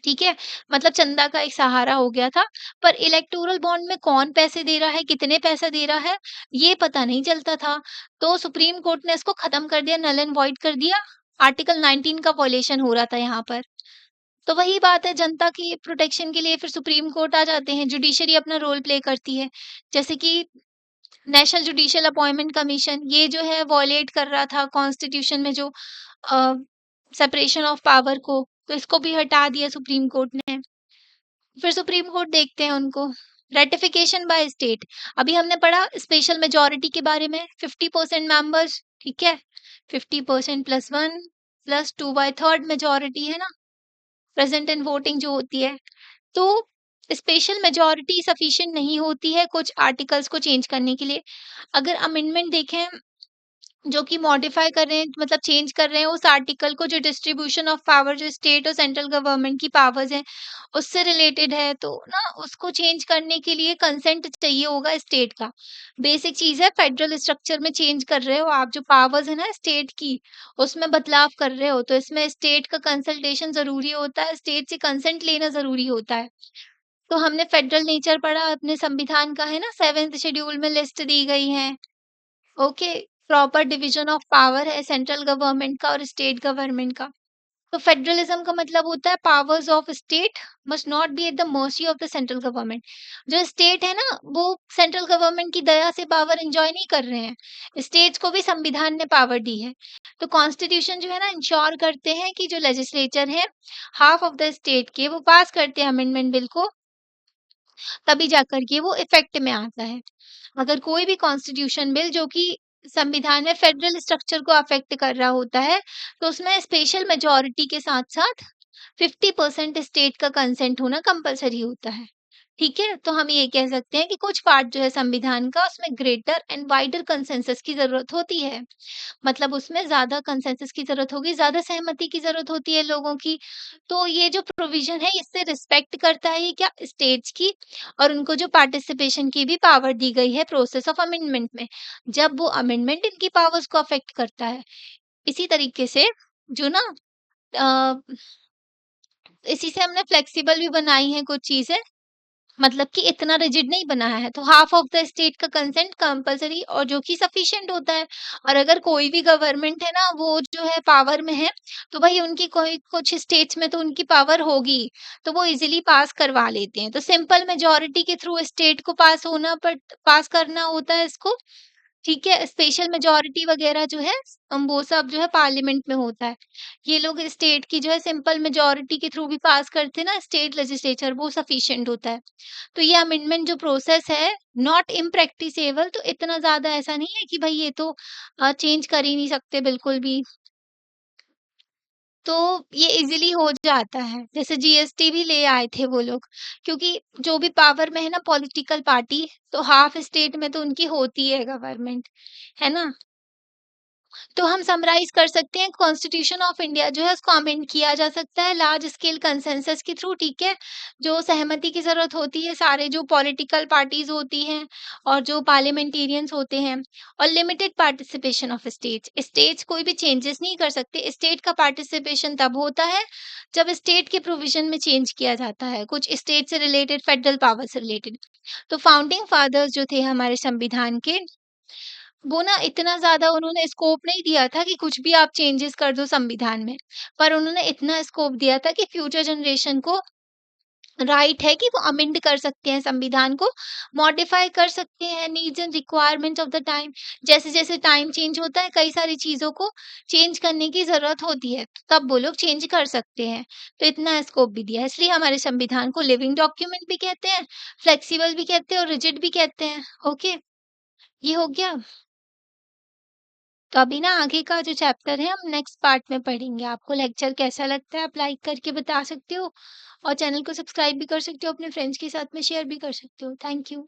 ठीक है? मतलब चंदा का एक सहारा हो गया था, पर इलेक्टोरल बॉन्ड में कौन पैसे दे रहा है, कितने पैसा दे रहा है, ये पता नहीं चलता था। तो सुप्रीम कोर्ट ने इसको खत्म कर दिया, नल एंड वॉइड कर दिया। आर्टिकल 19 का वॉयलेशन हो रहा था यहाँ पर। तो वही बात है, जनता की प्रोटेक्शन के लिए फिर सुप्रीम कोर्ट आ जाते हैं, जुडिशरी अपना रोल प्ले करती है। जैसे कि नेशनल जुडिशियल अपॉइंटमेंट कमीशन, ये जो है वॉयलेट कर रहा था कॉन्स्टिट्यूशन में जो अ, सेपरेशन ऑफ पावर को, तो इसको भी हटा दिया सुप्रीम कोर्ट ने। फिर सुप्रीम कोर्ट देखते हैं उनको। रेटिफिकेशन बाय स्टेट, अभी हमने पढ़ा स्पेशल मेजॉरिटी के बारे में, 50% मेंबर्स, ठीक है? 50% प्लस 1 प्लस 2/3 मेजॉरिटी, है ना? प्रेजेंट एंड वोटिंग जो होती है। तो स्पेशल मेजॉरिटी सफिशिएंट नहीं होती है कुछ आर्टिकल्स को चेंज करने के लिए। अगर अमेंडमेंट देखें जो कि मॉडिफ़ाई कर रहे हैं मतलब चेंज कर रहे हैं उस आर्टिकल को, जो डिस्ट्रीब्यूशन ऑफ पावर जो स्टेट और सेंट्रल गवर्नमेंट की पावर्स हैं, उससे रिलेटेड है, तो ना उसको चेंज करने के लिए कंसेंट चाहिए होगा स्टेट का। बेसिक चीज़ है, फेडरल स्ट्रक्चर में चेंज कर रहे हो आप, जो पावर्स है ना स्टेट की, उसमें बदलाव कर रहे हो, तो इसमें स्टेट का कंसल्टेशन ज़रूरी होता है, स्टेट से कंसेंट लेना ज़रूरी होता है। तो हमने फेडरल नेचर पढ़ा अपने संविधान का, है ना, 7th शेड्यूल में लिस्ट दी गई है। Okay, proper division of power है सेंट्रल गवर्नमेंट का और स्टेट गवर्नमेंट का। तो फेडरलिज्म का मतलब होता है powers of state must not be at the mercy of the central government. जो स्टेट है ना, वो सेंट्रल गवर्नमेंट की दया से पावर एंजॉय नहीं कर रहे हैं, स्टेट्स को भी संविधान ने पावर दी है। तो कॉन्स्टिट्यूशन जो है ना इंश्योर करते हैं कि जो लेजिस्लेचर है हाफ ऑफ द स्टेट के, वो पास करते हैं अमेंडमेंट बिल को, तभी जाकर के वो इफेक्ट में आता है। अगर कोई भी कॉन्स्टिट्यूशन बिल जो कि संविधान में फेडरल स्ट्रक्चर को अफेक्ट कर रहा होता है, तो उसमें स्पेशल मेजॉरिटी के साथ-साथ 50% स्टेट का कंसेंट होना कंपल्सरी होता है। ठीक है? तो हम ये कह सकते हैं कि कुछ पार्ट जो है संविधान का, उसमें ग्रेटर एंड वाइडर कंसेंसस की ज़रूरत होती है। मतलब उसमें ज़्यादा कंसेंसस की ज़रूरत होगी, ज़्यादा सहमति की ज़रूरत होती है लोगों की। तो ये जो प्रोविज़न है इससे रिस्पेक्ट करता है ये क्या स्टेट्स की, और उनको जो पार्टिसिपेशन की भी पावर दी गई है प्रोसेस ऑफ अमेंडमेंट में, जब वो अमेंडमेंट इनकी पावर्स को अफ़ेक्ट करता है। इसी तरीके से जो ना अ, इसी से हमने फ्लेक्सिबल भी बनाई हैं कुछ चीज़ें, मतलब कि इतना रिजिड नहीं बनाया है, तो हाफ ऑफ द स्टेट का कंसेंट कंपल्सरी और जो कि सफिशिएंट होता है। और अगर कोई भी गवर्नमेंट है ना, वो जो है पावर में है, तो भई उनकी कोई कुछ स्टेट्स में तो उनकी पावर होगी, तो वो इज़िली पास करवा लेते हैं। तो सिंपल मेजॉरिटी के थ्रू स्टेट को पास करना होता है इसको, ठीक है? स्पेशल मेजॉरिटी वगैरह जो है वो सब जो है पार्लियामेंट में होता है। ये लोग स्टेट की जो है सिंपल मेजॉरिटी के थ्रू भी पास करते हैं ना स्टेट लेजिस्लेचर, वो सफिशिएंट होता है। तो ये अमेंडमेंट जो प्रोसेस है नॉट इम्प्रैक्टिसेबल, तो इतना ज़्यादा ऐसा नहीं है कि भई ये तो चेंज कर ही नहीं सकते बिल्कुल भी। तो ये इज़िली हो जाता है। जैसे जीएसटी भी ले आए थे वो लोग, क्योंकि जो भी पावर में है ना पॉलिटिकल पार्टी, तो हाफ स्टेट में तो उनकी होती है गवर्नमेंट, है ना? तो हम समराइज़ कर सकते हैं, कॉन्स्टिट्यूशन ऑफ इंडिया जो है उसको अमेंड किया जा सकता है लार्ज स्केल कंसेंसस के थ्रू, ठीक है? जो सहमति की ज़रूरत होती है, सारे जो पॉलिटिकल पार्टीज़ होती हैं और जो पार्लियामेंटेरियंस होते हैं, और limited participation of states. States कोई भी चेंजेस नहीं कर सकते। स्टेट का पार्टिसिपेशन तब होता है जब स्टेट के प्रोविज़न में चेंज किया जाता है, कुछ स्टेट से रिलेटेड, फेडरल पावर से रिलेटेड। तो फाउंडिंग फादर्स जो थे हमारे संविधान के, वो ना इतना ज़्यादा उन्होंने स्कोप नहीं दिया था कि कुछ भी आप चेंजेस कर दो संविधान में। पर उन्होंने इतना स्कोप दिया था कि फ्यूचर जनरेशन को राइट है कि वो अमेंड कर सकते हैं संविधान को, मॉडिफ़ाई कर सकते हैं, needs and requirements of the time. जैसे-जैसे टाइम चेंज होता है, कई सारी चीज़ों को चेंज करने की ज़रूरत होती है, तब वो लोग चेंज कर सकते हैं। तो इतना स्कोप भी दिया है, इसलिए हमारे संविधान को लिविंग डॉक्यूमेंट भी कहते हैं, फ्लेक्सिबल भी कहते हैं और रिजिड भी कहते हैं। ओके, ये हो गया। तो अभी ना आगे का जो चैप्टर है हम नेक्स्ट पार्ट में पढ़ेंगे। आपको लेक्चर कैसा लगता है आप लाइक करके बता सकते हो, और चैनल को सब्सक्राइब भी कर सकते हो, अपने फ्रेंड्स के साथ में शेयर भी कर सकते हो। Thank you.